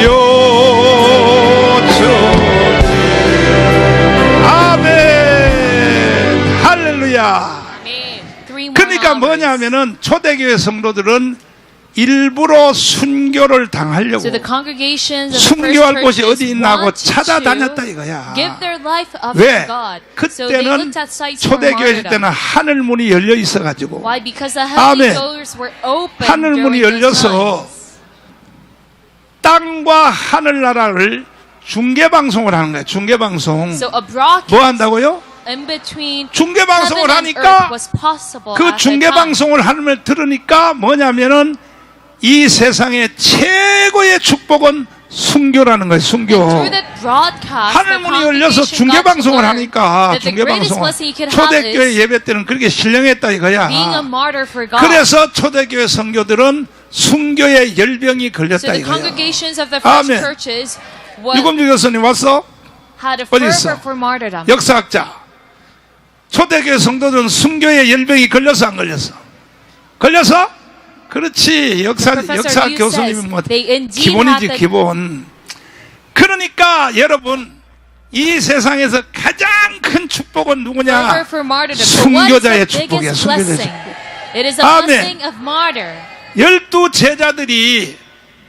아시지요? 아멘. 할렐루야. Amen. Three more 그러니까 hours. 뭐냐면은 초대교회 성도들은 일부러 순교를 당하려고 So the congregations of the first 순교할 곳이 churches 어디 있나 하고 wanted 찾아다녔다 to 이거야. give their life up 왜? to God. So they 그때는 looked at sites for 초대교회 martyrdom. 때는 하늘 문이 열려 있어가지고 Why? Because the heavenly 아멘. doors were open 하늘 문이 during those 열려서 times. 땅과 하늘나라를 중계방송을 하는 거예요. 중계방송. So a broadcast 뭐 한다고요? in between 중계방송을 heaven and 하니까 earth was possible 그 at that time. 중계방송을 하는 들으니까 뭐냐면은 이 세상의 최고의 축복은 순교라는 거예요. 순교. Through that broadcast, 하늘 the 문이 열려서 congregation got to 중계방송을 learn 하니까 that the greatest 중계방송을 blessing you could have 초대교회 is 예배 때는 그렇게 신령했다 이거야. being a martyr for God. 그래서 초대교회 성교들은 순교의 열병이 So 걸렸다 the 이거야. congregations of the first 아멘. churches 유검주 교수님 왔어? had a 어디 fervor 있어? for martyrdom. 역사학자. 초대교회 성도들은 순교의 열병이 걸려서 안 걸렸어? 걸려서? 그렇지. 역사 Professor Yu 교수님이 says 뭐 they indeed 기본이지 had the 기본. 그러니까 여러분 이 세상에서 가장 큰 축복은 fervor 누구냐? for martyrdom. So what is 순교자의 the 축복이야. biggest 순교자의 blessing? 축복. It is a 아멘. blessing of martyr. 12 제자들이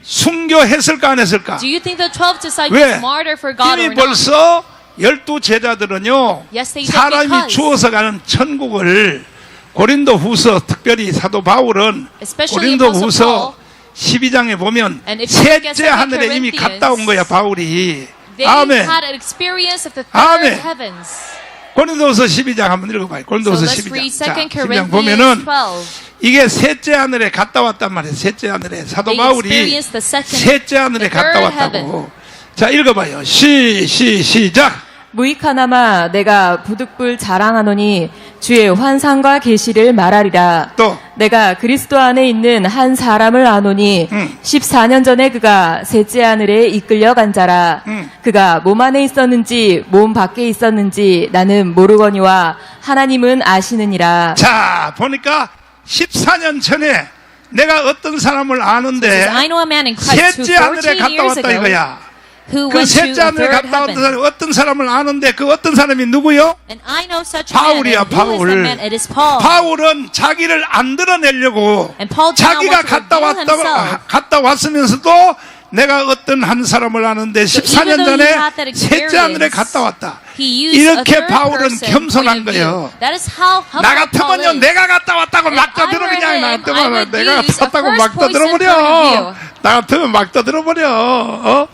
순교했을까 안 했을까? Do you think the 12 disciples 왜? martyr for God 이미 or not? 벌써 12 제자들은요 Yes, they did 사람이 because 주어서 가는 천국을 고린도 후서 특별히 사도 바울은 Especially 고린도 Apostle 후서 12장에 보면 And if you look at 셋째 하늘에 이미 Corinthians, 갔다 온 거야 바울이. They 아멘. had an experience of the third 아멘. heavens. 고린도후서 12장 한번 읽어봐요. So 고린도후서 let's 12장. read 자, 2 12장 Corinthians 보면은 12. 이게 셋째 하늘에 갔다 왔단 말이에요. 셋째 하늘에 사도 They 바울이 experienced the second, 셋째 하늘에 the 갔다 third 왔다고. heaven. 자 읽어봐요. 시작. 무익하나마 내가 부득불 자랑하노니 주의 환상과 계시를 말하리라. 또. 내가 그리스도 안에 있는 한 사람을 아노니 14년 전에 그가 셋째 하늘에 이끌려간 자라. 그가 몸 안에 있었는지 몸 밖에 있었는지 나는 모르거니와 하나님은 아시느니라. 자 보니까 14년 전에 내가 어떤 사람을 아는데 I know a man in Christ who 셋째 하늘에 14 갔다 years 왔다 ago 이거야. who 그 went to 셋째 the 하늘에 third 갔다 왔던 heaven. 사람이 어떤 사람을 아는데 그 어떤 사람이 누구요? And I know such a man. 바울이야, And who is 바울. the man? It is Paul. 바울은 자기를 안 드러내려고 And Paul did not 자기가 want to reveal 갔다 왔으면서도 내가 어떤 한 사람을 아는데 even 14년 though 전에 he had that 셋째 하늘에 experience, 갔다 왔다. He used 이렇게 a third 바울은 person 겸손한 point of view. 거예요. That is how humble 나 Paul 같으면요 is. 내가 갔다 왔다고 막 If I 떠들어 were 그냥 him, 나 I 같으면 would 내가 use 갔다 왔다고 a 막 first person 떠들어 버려. point of view. 나 같으면 막 떠들어 버려.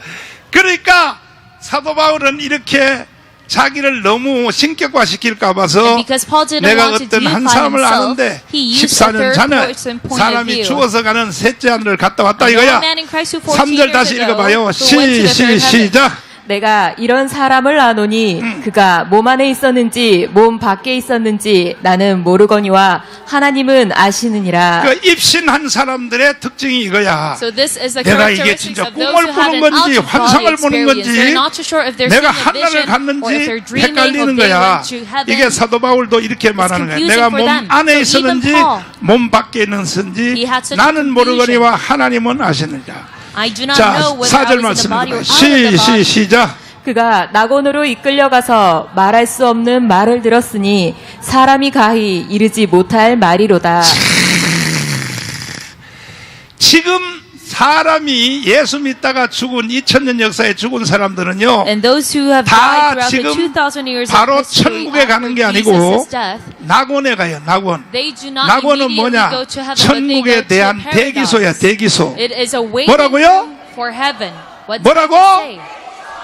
그러니까 사도 바울은 이렇게 자기를 너무 신격화시킬까 봐서 And because Paul didn't 내가 want to 어떤 한 define 사람을 himself, 아는데 he used a 14년 third 전에 person point of 사람이 view. 죽어서 가는 셋째 하늘을 갔다 왔다 I know 이거야. a man in Christ who 14 3절 다시 years ago 읽어봐요. who went to the third heaven. 시작. 내가 이런 사람을 아노니 그가 몸 안에 있었는지 몸 밖에 있었는지 나는 모르거니와 하나님은 아시느니라. 그 입신한 사람들의 특징이 이거야. So this is the 내가 이게 characteristics 진짜 of those 꿈을 who had 보는 an 건지 out-of-body 환상을 보는 experience. 건지 They're not too sure if they're 내가 seeing a 하늘을 vision or if 갔는지 they're dreaming or 헷갈리는 they 거야. went to heaven. 이게 사도 바울도 이렇게 말하는 거야. confusing 내가 몸 for them. 안에 So 있었는지 even Paul, 몸 밖에 있는지 he had such a 나는 confusion. 모르거니와 하나님은 아시느니라. I do not 자, know whether 4절 I was in the 말씀 body or 읽어봐요. out of the body. 시작. 그가 낙원으로 이끌려가서 말할 수 없는 말을 들었으니 사람이 가히 이르지 못할 말이로다. 지금 사람이 예수 믿다가 죽은 2000년 역사에 죽은 사람들은요. And those who have 다 died throughout the 지금 2000 years 바로 of history 천국에 가는 게 after 아니고 Jesus' death, 낙원에 가요. 낙원. they do not 낙원은 immediately 뭐냐? go to heaven, but they go 천국에 to 대한 대기소야. paradise. 대기소. It is a waiting 뭐라고요? room for heaven. What did 뭐라고? it say?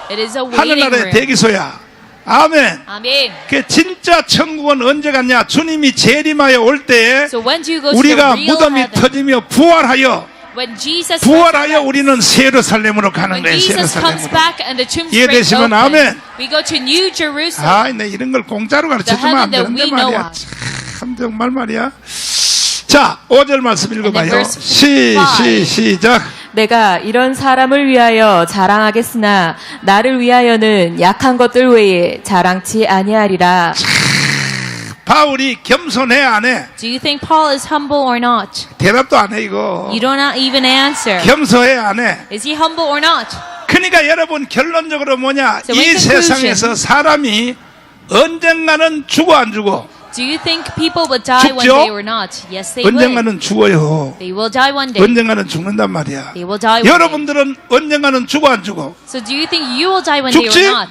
It is a waiting 하늘나라의 room. 대기소야. 아멘. 아멘. 그 진짜 천국은 언제 갔냐? 주님이 재림하여 올 때에 So when do you go to the 우리가 real 무덤이 heaven? 터지며 부활하여 When Jesus 부활하여 resurrects. 우리는 새 예루살렘으로 가는 When 거예요. 새 Jesus comes 예루살렘으로. back and the tombs 이해되시면 break open, 아멘. we go to New Jerusalem. 아, 내 이런 걸 공짜로 가르쳐주면 안 The heaven 되는데 that we know 말이야. of. 참 정말 말이야. 자, 5절 말씀 읽어봐요. verse 5. 시작. 내가 이런 사람을 위하여 자랑하겠으나 나를 위하여는 약한 것들 외에 자랑치 아니하리라. 바울이 겸손해 안 해? Do you think Paul is humble or not? 대답도 안 해 이거. You do not even answer. 겸손해 안 해? Is he humble or not? 그러니까 여러분 결론적으로 뭐냐? So 이 in conclusion, 세상에서 사람이 언젠가는 죽어 안 죽어? Do you think people would die one 죽죠? day or not? Yes, they will. 언젠가는 죽어요. They will die one day. 언젠가는 죽는단 말이야. They will die one day. 여러분들은 언젠가는 죽어 안 죽어? So do you think you will die one day 죽지? or not?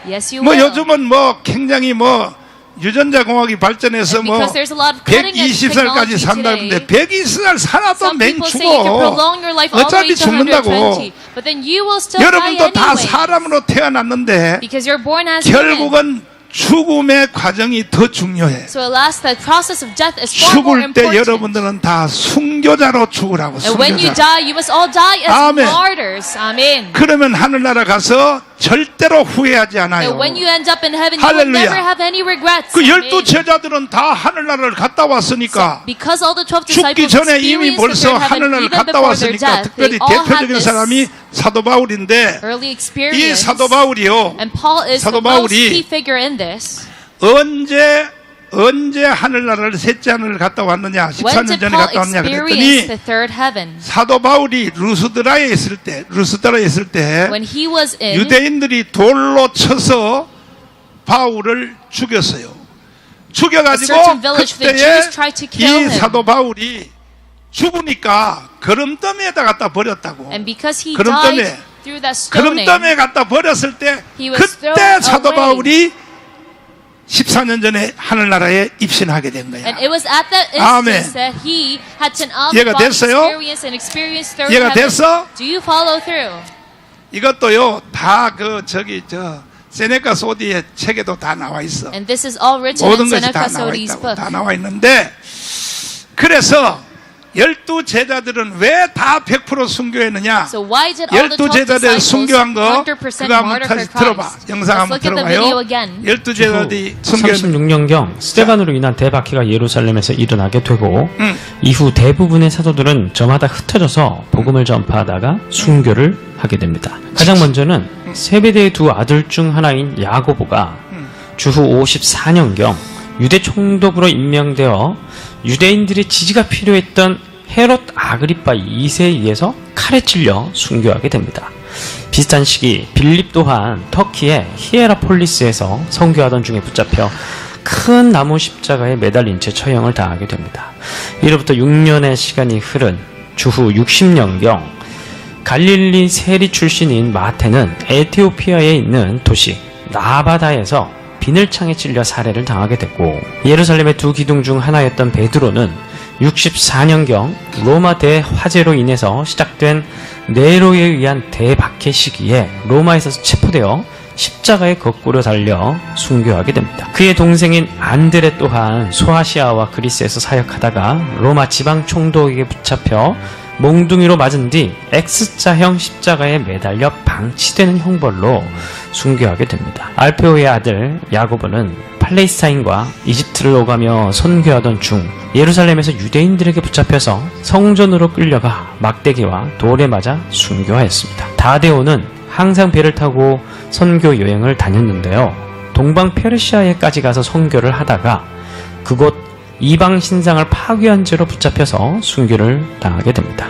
Yes, you 뭐 will. 요즘은 뭐 굉장히 뭐 유전자 공학이 발전해서 And 뭐 because there's a lot of cutting edge 120살까지 technology 산다는데 today, 120살 살아도 some 맹 people say you can 죽어. prolong your life all the way 어차피 to 죽는다고. 120, but then you will still die 여러분도 다 anyway. 사람으로 태어났는데 Because you're born as human. 결국은 죽음의 과정이 더 중요해. So alas, the process of death is far more 죽을 때 important. 여러분들은 다 순교자로 죽으라고. And when you 순교자. die, you must all die as 아멘. martyrs. Amen. 그러면 하늘나라 가서 절대로 후회하지 않아요. And when you end up in heaven, you will 할렐루야. never have any regrets. 그 Amen. 12제자들은 다 하늘나라를 갔다 왔으니까 Because all the 12 죽기 disciples 전에 이미 experienced the 벌써 third heaven 하늘나라를 even 갔다 before their 왔으니까 death, 특별히 they all had 대표적인 this 사람이 사도 바울인데 early 이 experience. 사도 바울이요. And Paul is 사도 the most 바울이 key figure in this. 언제 하늘나라를 셋째 하늘을 갔다 왔느냐? When 14년 did 전에 Paul 갔다 왔냐 experience 그랬더니 the third heaven? 사도 바울이 루스드라에 있을 때 When he was in, 유대인들이 돌로 쳐서 바울을 죽였어요. 죽여가지고 A certain village, the 그때에 Jews tried to kill 이 him. 사도 바울이 죽으니까 거름더미에다 갖다 버렸다고. and because he 거름더미. died through that stoning, 거름더미에 갖다 버렸을 때 He was 그때 thrown 사도 away. 바울이 14년 전에 하늘나라에 입신하게 된 거야. and it was at that 아멘. instance that he had to 이해가 됐어요? experience third 이해가 heaven. 됐어? Do you follow through? 이것도요 다 세네카 소디의 책에도 다 나와 있어. And this is all written in 모든 것이 Seneca 다 나와 Sodi's 있다고. book. 다 나와 있는데 그래서 12제자들은 왜 다 100% 순교했느냐? So why did all the 12 12제자들 disciples 순교한 거 100% 그거 한번 martyr 다시 for 들어봐. Christ? 영상 Let's 한번 look at the video 들어봐요. again. 12제자들이 순교했 36년경 스데반으로 인한 대박해가 예루살렘에서 일어나게 되고 이후 대부분의 사도들은 저마다 흩어져서 복음을 전파하다가 순교를 하게 됩니다. 가장 먼저는 세베대의 두 아들 중 하나인 야고보가 주후 54년경 유대 총독으로 임명되어 유대인들의 지지가 필요했던 헤롯 아그리파 2세에 의해서 칼에 찔려 순교하게 됩니다. 비슷한 시기 빌립 또한 터키의 히에라폴리스에서 선교하던 중에 붙잡혀 큰 나무 십자가에 매달린 채 처형을 당하게 됩니다. 이로부터 6년의 시간이 흐른 주후 60년경 갈릴리 세리 출신인 마태는 에티오피아에 있는 도시 나바다에서 비늘창에 찔려 살해를 당하게 됐고 예루살렘의 두 기둥 중 하나였던 베드로는 64년경 로마 대화재로 인해서 시작된 네로에 의한 대박해 시기에 로마에서 체포되어 십자가에 거꾸로 달려 순교하게 됩니다. 그의 동생인 안드레 또한 소아시아와 그리스에서 사역하다가 로마 지방 총독에게 붙잡혀 몽둥이로 맞은 뒤 X자형 십자가에 매달려 방치되는 형벌로 순교하게 됩니다. 알페오의 아들 야고보는 팔레스타인과 이집트를 오가며 선교하던 중 예루살렘에서 유대인들에게 붙잡혀서 성전으로 끌려가 막대기와 돌에 맞아 순교하였습니다. 다데오는 항상 배를 타고 선교 여행을 다녔는데요. 동방 페르시아에까지 가서 선교를 하다가 그곳 이방 신상을 파괴한 죄로 붙잡혀서 순교를 당하게 됩니다.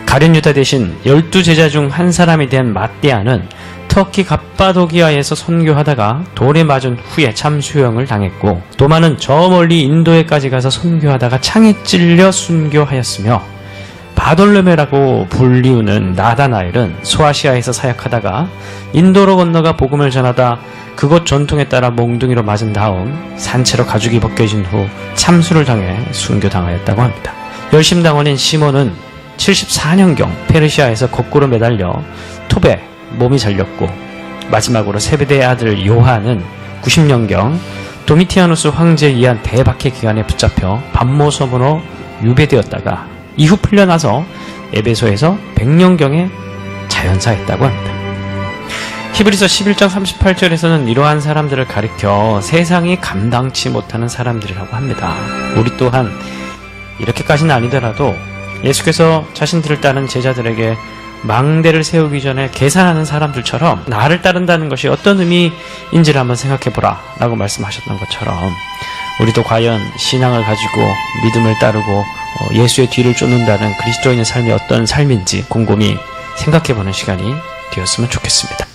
가룟 유다 대신 12제자 중 한 사람이 된 마띠아는 터키 갑바도기아에서 선교하다가 돌에 맞은 후에 참수형을 당했고 도마는 저 멀리 인도에까지 가서 선교하다가 창에 찔려 순교하였으며 바돌로메라고 불리우는 나다나엘은 소아시아에서 사역하다가 인도로 건너가 복음을 전하다 그곳 전통에 따라 몽둥이로 맞은 다음 산채로 가죽이 벗겨진 후 참수를 당해 순교당하였다고 합니다. 열심당원인 시몬은 74년경 페르시아에서 거꾸로 매달려 톱에 몸이 잘렸고 마지막으로 세베대의 아들 요한은 90년경 도미티아누스 황제에 의한 대박해 기간에 붙잡혀 반모섬으로 유배되었다가 이후 풀려나서 에베소에서 100년경에 자연사했다고 합니다. 히브리서 11장 38절에서는 이러한 사람들을 가리켜 세상이 감당치 못하는 사람들이라고 합니다. 우리 또한 이렇게까지는 아니더라도 예수께서 자신들을 따른 제자들에게 망대를 세우기 전에 계산하는 사람들처럼 나를 따른다는 것이 어떤 의미인지를 한번 생각해보라 라고 말씀하셨던 것처럼 우리도 과연 신앙을 가지고 믿음을 따르고 예수의 뒤를 쫓는다는 그리스도인의 삶이 어떤 삶인지 곰곰이 생각해보는 시간이 되었으면 좋겠습니다.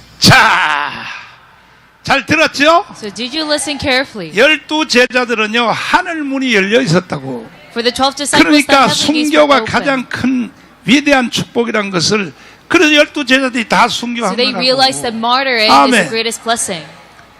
잘 들었죠? So did you listen carefully? 12제자들은요 하늘 문이 열려 있었다고. For the 12 disciples, 그러니까 the heavenly gates were 순교가 open. 가장 큰 위대한 축복이란 것을 그래서 12제자들이 다 So 순교한 they realized that 거라고. martyring is 아멘. the greatest blessing.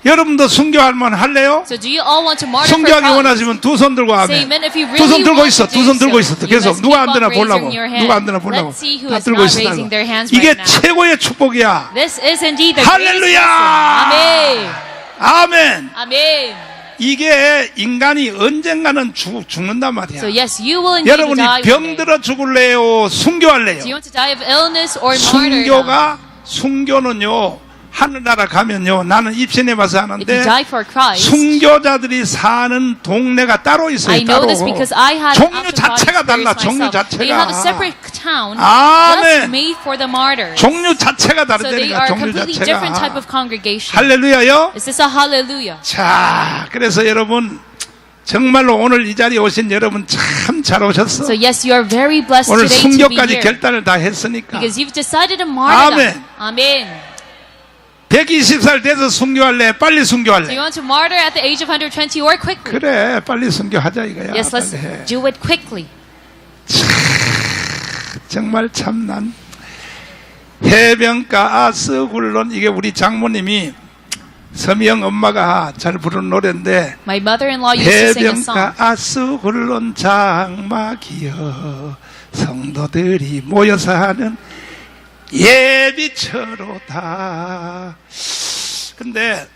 여러분도 순교할 만 할래요? So do you all want to martyr for 순교하기 Christ? 원하시면 두 손 들고 Say 하면 amen if you 두 손 really 들고 want 있어. to 두 do 손 들고 있어. so. You 계속 must 누가 안 keep on 되나 보려고. raising your hand. 누가 안 되나 보려고. Let's see who 다 is 들고 not 있으라고. raising their hands 이게 right now. 최고의 축복이야. This is indeed the 할렐루야! greatest blessing. 아멘. Amen. Amen. 이게 인간이 언젠가는 죽는단 말이야. So yes, you will indeed 여러분이 die one day. 병들어 죽을래요? 순교할래요? Do you want to die of illness or martyrdom? 순교는요 하늘나라 가면요 나는 입신해 봐서 If you 하는데 die for Christ, 순교자들이 사는 동네가 따로 있어요. I know 따로. this because I had 종류 after God 자체가 달라. experience 종류 myself. They have a 자체가. separate town 아멘. just made for the martyrs. 종류 자체가 So they 다르다니까. are a 종류 completely different type 자체가. of congregation. 할렐루야요. Is this a hallelujah? 자, 그래서 여러분 정말로 오늘 이 자리에 오신 여러분 참 잘 오셨어. So yes, you are very blessed 오늘 today to be 순교까지 here 결단을 다 했으니까. because you've decided to martyrdom. 아멘. Amen. 120살 돼서 순교할래? 빨리 Do you 순교할래? want to martyr at the age of 120 or quickly? 그래, 빨리 순교하자 이거야. Yes, let's 빨리 해. do it quickly. 정말 참난 해변가 아스굴론 이게 우리 장모님이 서미영 엄마가 잘 부르는 노래인데 My mother-in-law used to sing a song. 해변가 아스굴론 장막이여 성도들이 모여서 하는 예비처로다. 근데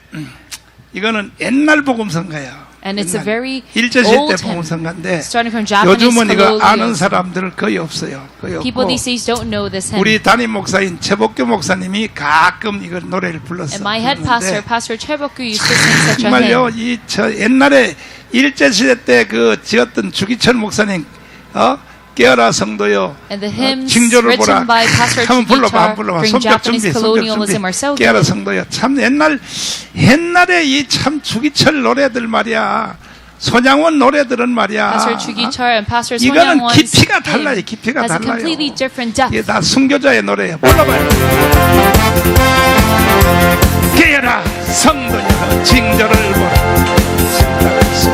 이거는 옛날 복음성가야. And it's a very 일제시대 때 old hymn. 복음성가인데 Starting from Japanese 요즘은 이거 아는 colonialism. 사람들 거의 없어요. 거의 People 없고 these days don't know this hymn. 우리 담임 목사인 최복교 목사님이 가끔 이걸 노래를 불렀어요. And my head pastor, Pastor Cheboku, used to sing such a 정말요, hymn. 저 옛날에 일제시대 때 그 지었던 주기철 목사님, 깨어라 성도요, And the hymns 징조를 보라. written by Pastor 한번 불러봐, Chugichar 불러봐. during 손뼉 Japanese 준비, 손뼉 colonialism are 준비. so 깨어라 good. 성도요. 참 옛날에 이 참 주기철 노래들 말이야. 손양원 노래들은 말이야. Pastor Chugichar and Pastor 이거는 Songyangwon's 깊이가 달라요. hymn 깊이가 has a 달라요. completely different depth. 이게 다 순교자의 노래예요. 불러봐요. 깨어라 성도여 징조를 보라.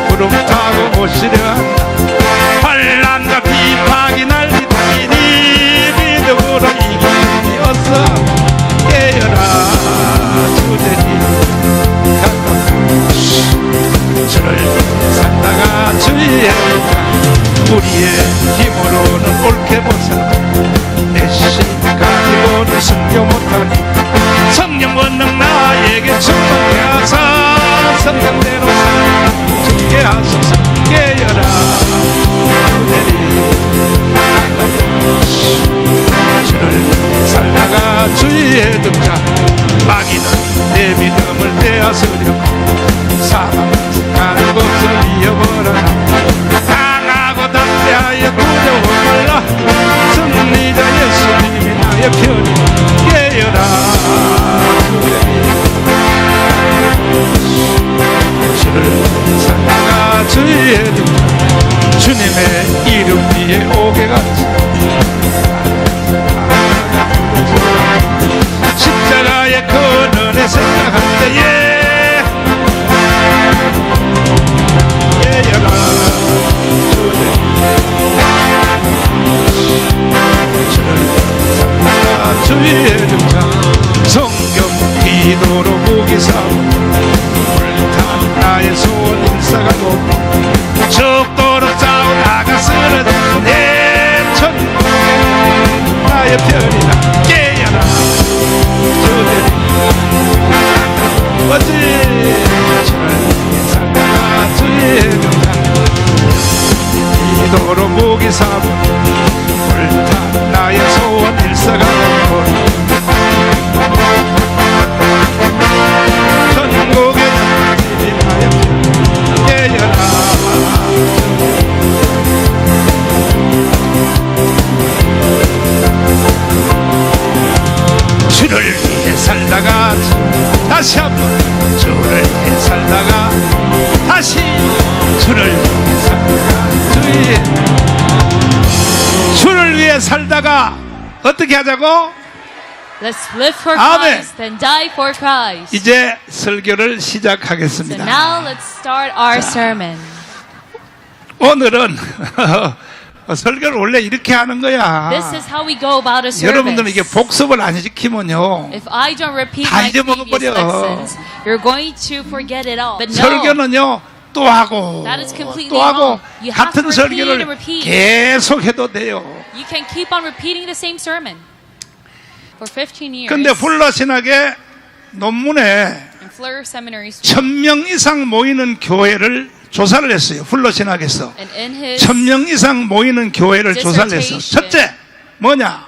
구름 타고 오시려 한다. 환난과 비방이 날리다니 믿음으로 이기었어. 깨어라 주제니 주를 살다가 주의 우리의 힘으로는 옳게 보살아 내심 가지고는 순교 못하니 성령 권능 나에게 충만케 하사 성령대로 죽게 하소서. 깨어라 주를 살다가 주의 등자 마귀는 내 믿음을 떼어서려 사망 가는 곳을 이어버려라. 강하고 담대하여 두려워 말라. 승리자 예수님이 나의 편이 깨어라. 주를 살다가 주의 등자 주님의 이름 위에 오게 같이 십자가의 근원에 생각할 때에 예여라 주의 등장 성경 기도로 무기삼 불탄 나의 소원 일사가고 죽도록 싸우다가 쓰러진 내 천국 나의 편이다. 깨어라 주의 어찌 주를 살다가 주의 등장 기도로 무기 삼은 불탄 나의 소원 일사가고 천국의 길이 나의 깨어라 주를 위해 살다가 다시 한번 주를 위해 살다가 다시 주를 위해 살다가 주를 위해 살다가 어떻게 하자고? Let's live for 아멘. Christ, then die for Christ. 이제 설교를 So 시작하겠습니다. now let's start our sermon. 오늘은 설교를 원래 이렇게 하는 거야. This is how we go about a 여러분들은 이게 service. 복습을 안 시키면요. If I don't repeat 다 my previous 잊어먹어버려. lessons, you're going to forget it all. But no, 설교는요 또 하고 That is completely 또 하고 wrong. You have 같은 to repeat 설교를 and repeat. 계속 해도 돼요. you can keep on repeating the same sermon for 15 years. 근데 훌러 신학의 논문에 in Fleur Seminary School. 1000명 이상 모이는 교회를 조사를 했어요. 훌러 신학에서 And in his 1000명 이상 모이는 교회를 조사를 했어. 첫째 뭐냐?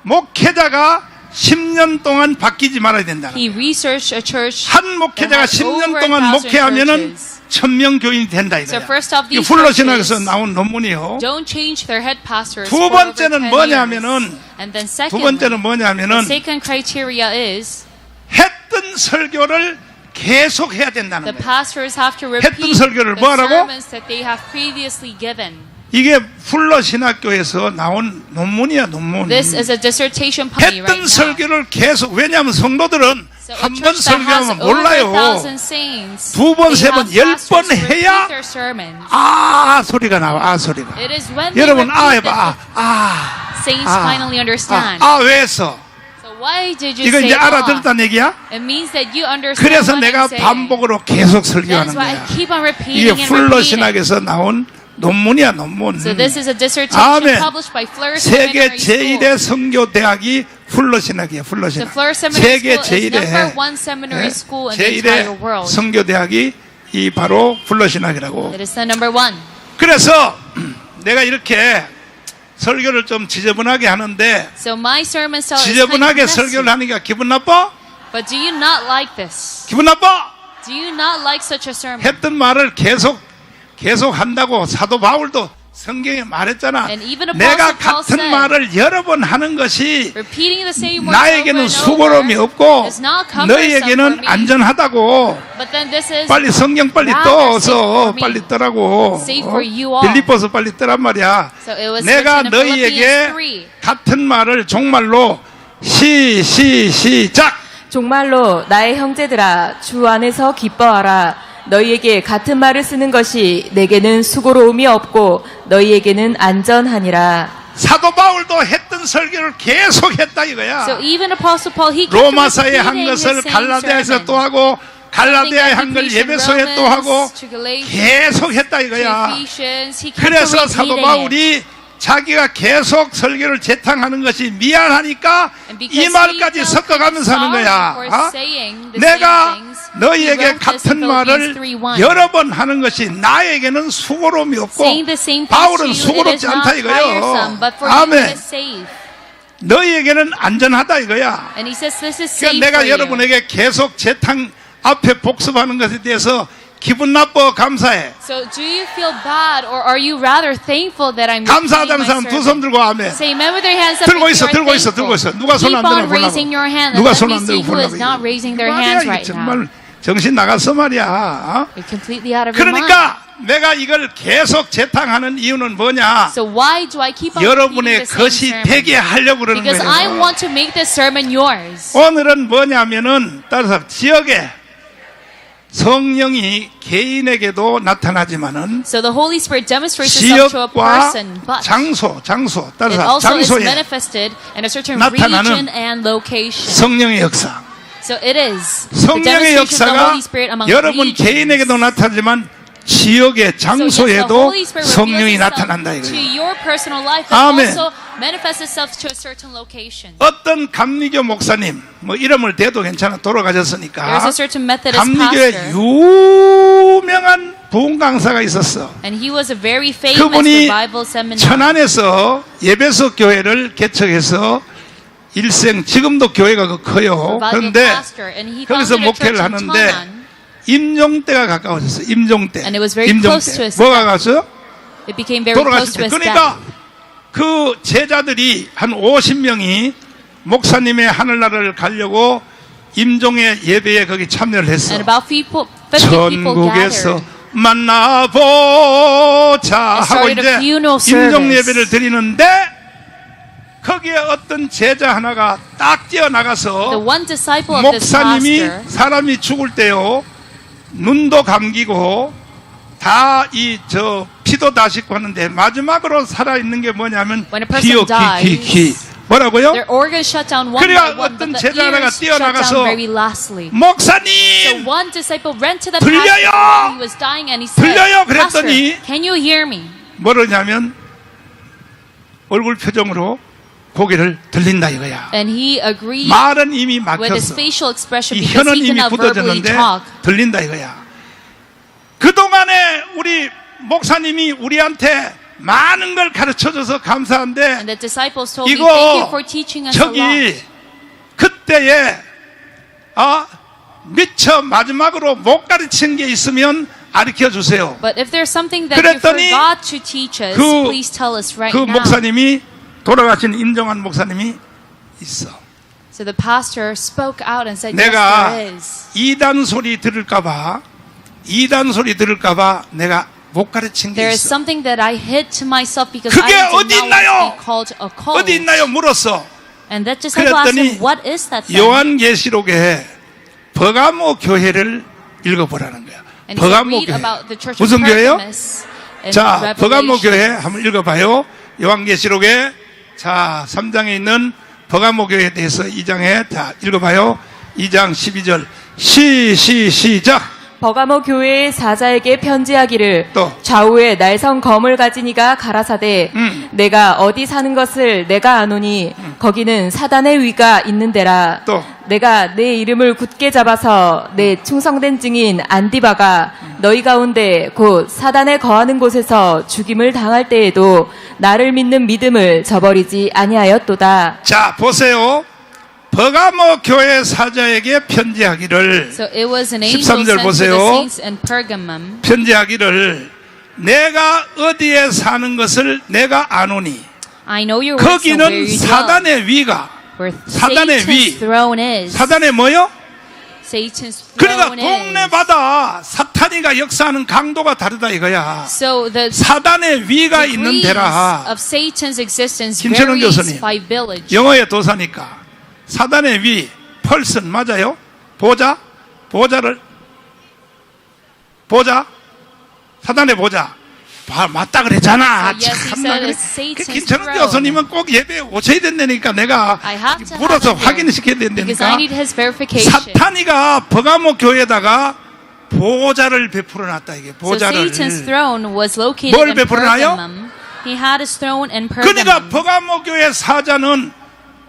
목회자가 10년 동안 바뀌지 말아야 된다. he researched a church 한 목회자가 that has 10년 over 동안 1,000 목회하면은 churches. 1000명 교인이 된다 So 이거야. first of 이 these 훌러 신학에서 churches 나온 논문이요. don't change their head pastors 두 for over 10 번째는 뭐냐면은 years. And then 두 secondly, 번째는 뭐냐면은 the second criteria is 했던 설교를 계속 해야 된다는 the 거예요. pastors have to 했던 repeat 설교를 the 뭐하라고? sermons that they have previously given. 이게 훌러 신학교에서 나온 논문이야 논문. This is a dissertation right 했던 now. 설교를 계속 왜냐하면 성도들은 So a 한 번 church that has 설교하면 over 몰라요. 1,000 saints, 두 번, they 세 번, have 열 pastors 번 repeat 해야 their sermons. 아 소리가 나와. 아 소리가. It is when they 여러분 아 repeat 해봐. that 아. the saints finally understand. 왜 했어? So why did you 이거 say 이제 알아들었다는 얘기야? It means that you understand 그래서 what 내가 I'm saying. 반복으로 계속 설교하는 That's why I 거야. keep on 이게 repeating and 훌러 repeating. 신학에서 나온 논문이야 논문. So this is a dissertation 아멘. published by Fleur 세계 Seminary School. 제1의 선교 대학이 훌러 신학이야. 훌러 The 신학. Fleur Seminary 세계 School is number 제1의 one seminary school in the entire 제1의 world. 선교 대학이 이 바로 훌러 신학이라고. It is the number one. 그래서 내가 이렇게 설교를 좀 지저분하게 하는데 So my sermon style is kind 지저분하게 of messy. 설교를 하니까 기분 나빠? But do you not like this? 기분 나빠? Do you not like such a sermon? 했던 말을 계속 한다고 사도 바울도 성경에 말했잖아. And even Apostle 내가 Paul 같은 said, 말을 여러 번 하는 것이 Repeating the same words over 나에게는 and 수고로움이 over 없고 is not cumbersome for 너희에게는 me. 안전하다고. But then this is 빨리 성경 빨리 rather 떠서 safe for me. 빨리 떠라고. Safe for you all. 빌립보서 빨리 떠란 말이야. So it was 내가 written in 너희에게 Philippians 3. 같은 말을 종말로 시작. 종말로 나의 형제들아 주 안에서 기뻐하라. 너희에게 같은 말을 쓰는 것이 내게는 수고로움이 없고 너희에게는 안전하니라. 사도 바울도 했던 설교를 계속 했다 이거야. So even Apostle Paul, he kept 로마서에 한 repeating his 것을 same 갈라디아에서 sermon. 또 하고 갈라디아에 한 걸 Something that he 예배소에 preached 또 in 하고 Romans, to Galatians, 계속 했다 to 이거야. Ephesians, he kept 그래서 사도 repeating it. 바울이 자기가 계속 설교를 재탕하는 것이 미안하니까 And because 이 말까지 he felt 섞어가면서 하는 sorry 거야. for 어? saying the 내가 same things, he 너희에게 wrote this 같은 in 말을 Philippians 3:1. 여러 번 하는 것이 나에게는 수고로움이 없고 Saying the same things 바울은 to you, it 수고롭지 is not 않다 이거예요. tiresome, but for you it 아멘. is safe. 너희에게는 안전하다 이거야. And he says this is safe 그러니까 내가 for you. 여러분에게 계속 재탕 앞에 복습하는 것에 대해서 기분 나빠 감사해. So do you feel bad or are you rather thankful that I'm repeating 감사하다는 my 사람 두 손 sermon? 들고 아멘. Say amen with their hands up 들고 if 있어, you are 들고 있어, thankful. 들고 있어. 누가 손 안 Keep on 들면 raising your hand and 누가 let 손 me 안 see 들고 who is 보려고. not raising their 말이야, hands 이게 right now. 정말 정신 나갔어 말이야. 어? You're completely out of your mind. 그러니까 내가 이걸 계속 재탕하는 이유는 뭐냐? So why do I keep on repeating 여러분의 the same 것이 sermon? 되게 하려고 그러는 Because I 거예요. want to make this sermon yours. 오늘은 뭐냐면은 따라서 지역에 성령이 개인에게도 나타나지만은 So the Holy Spirit demonstrates itself to a 지역과 person, but 장소 it 따라서 also is 장소에 manifested in a certain 나타나는 region and location. 성령의 역사. So it is the 성령의 demonstration of the 역사가 Holy Spirit among 여러분 regions. 개인에게도 나타나지만 지역의 So yes, the 장소에도 Holy Spirit 성령이 reveals 나타난다 itself to 이거예요. your personal life, but 아멘. also manifests itself to a certain location. 어떤 감리교 목사님 뭐 이름을 대도 괜찮아 There's 돌아가셨으니까 a certain Methodist 감리교의 pastor, 유명한 부흥 강사가 있었어. and he was a very famous 그분이 revival seminar. 천안에서 예배소 교회를 개척해서 일생 지금도 교회가 그 커요. revival 그런데 pastor, and he 거기서 founded a church 목회를 in 하는데 Cheonan, 임종때가 가까워졌어. 임종때. And it was very close to his 뭐가 갔어요? it became very close 돌아가실 to 때. his 그러니까 death. 그 제자들이 한 50명이 목사님의 하늘나라를 가려고 임종의 예배에 거기 참여를 했어. And about 50 people 전국에서 gathered. 만나보자 And 하고 started a 이제 funeral 임종 service. 예배를 드리는데 거기에 어떤 제자 하나가 딱 뛰어나가서 The one disciple of this 목사님이 pastor, 사람이 죽을 때요 눈도 감기고 다 피도 다 씻고 하는데 마지막으로 살아있는 게 뭐냐면 When a person 귀 뭐라고요? their organs shut down one 그래야 by one, 어떤 but the 제자 하나가 ears shut down 뛰어나가서 very lastly. So 목사님 one disciple ran to the 들려요! pastor while he was dying and he said, 들려요! Pastor, 그랬더니 can you hear me? 뭐라냐면 얼굴 표정으로 고개를 들린다 이거야. And he agreed 말은 이미 with his 막혔어. facial expression 이 because 혀는 he 이미 cannot verbally 굳어졌는데 talk. 들린다 이거야. 그동안에 우리 목사님이 우리한테 많은 걸 가르쳐줘서 And 감사한데 the disciples told me, thank you 이거 for teaching us a lot. 저기 그때에 미처 마지막으로 못 가르친 게 있으면 가르쳐 주세요. But if there's something that you 그랬더니 forgot to teach us, 그- please tell us right 그 now. 목사님이 돌아가신 임종환 목사님이 있어. So the pastor spoke out and said, 내가 yes, there is. 이단 소리 들을까봐 내가 못 가르친 게 There is 있어. something that I hid to myself because 그게 I did 어디 not want 있나요? to be called a cult. 어디 있나요? 물었어. And that disciple asked 그랬더니 him, what is that then? 요한계시록에 버가모 교회를 읽어보라는 거야. And he said, 버가모 read 교회. about the church of 무슨 교회요? Pergamos in 자, 버가모 Revelation. 교회 한번 읽어봐요. 요한계시록에 자 3장에 있는 버가모 교회에 대해서 2장에 자 읽어봐요. 2장 12절 시작. 버가모 교회의 사자에게 편지하기를 또. 좌우에 날성 검을 가진 이가 가라사대 내가 어디 사는 것을 내가 아노니 거기는 사단의 위가 있는 데라. 또. 내가 내 이름을 굳게 잡아서 내 충성된 증인 안디바가 너희 가운데 곧 사단에 거하는 곳에서 죽임을 당할 때에도 나를 믿는 믿음을 저버리지 아니하였도다. 자 보세요. 버가모 교회 사자에게 편지하기를 So it was an angel 13절 sent to the 보세요. saints in Pergamum. 편지하기를 내가 어디에 사는 것을 내가 아노니 I know your works and where 거기는 you dwell, 사단의 위가 where 사단의 Satan's 위. throne is. 사단의 뭐요? Satan's 그러니까 throne is. 동네마다 사탄이가 역사하는 강도가 다르다 이거야. So the 사단의 위가 있는 degrees 데라. of Satan's existence 김철원 varies 교수님. by village. 영어의 도사니까 사단의 위 펄슨 맞아요? 보자 사단의 보자 맞다 그랬잖아. So yes, he 참나 said 그래. it's Satan's 김철원 throne. 교수님은 꼭 예배에 오셔야 된다니까 내가 I have to 물어서 have it 확인시켜야 here because I 된다니까. need his verification. 사탄이가 버가모 교회에다가 보좌를 베풀어 놨다 이게 So 보좌를. Satan's throne was located 뭘 in 베풀어놔요? Pergamum. He had his throne in 그러니까 Pergamum. 버가모 교회 사자는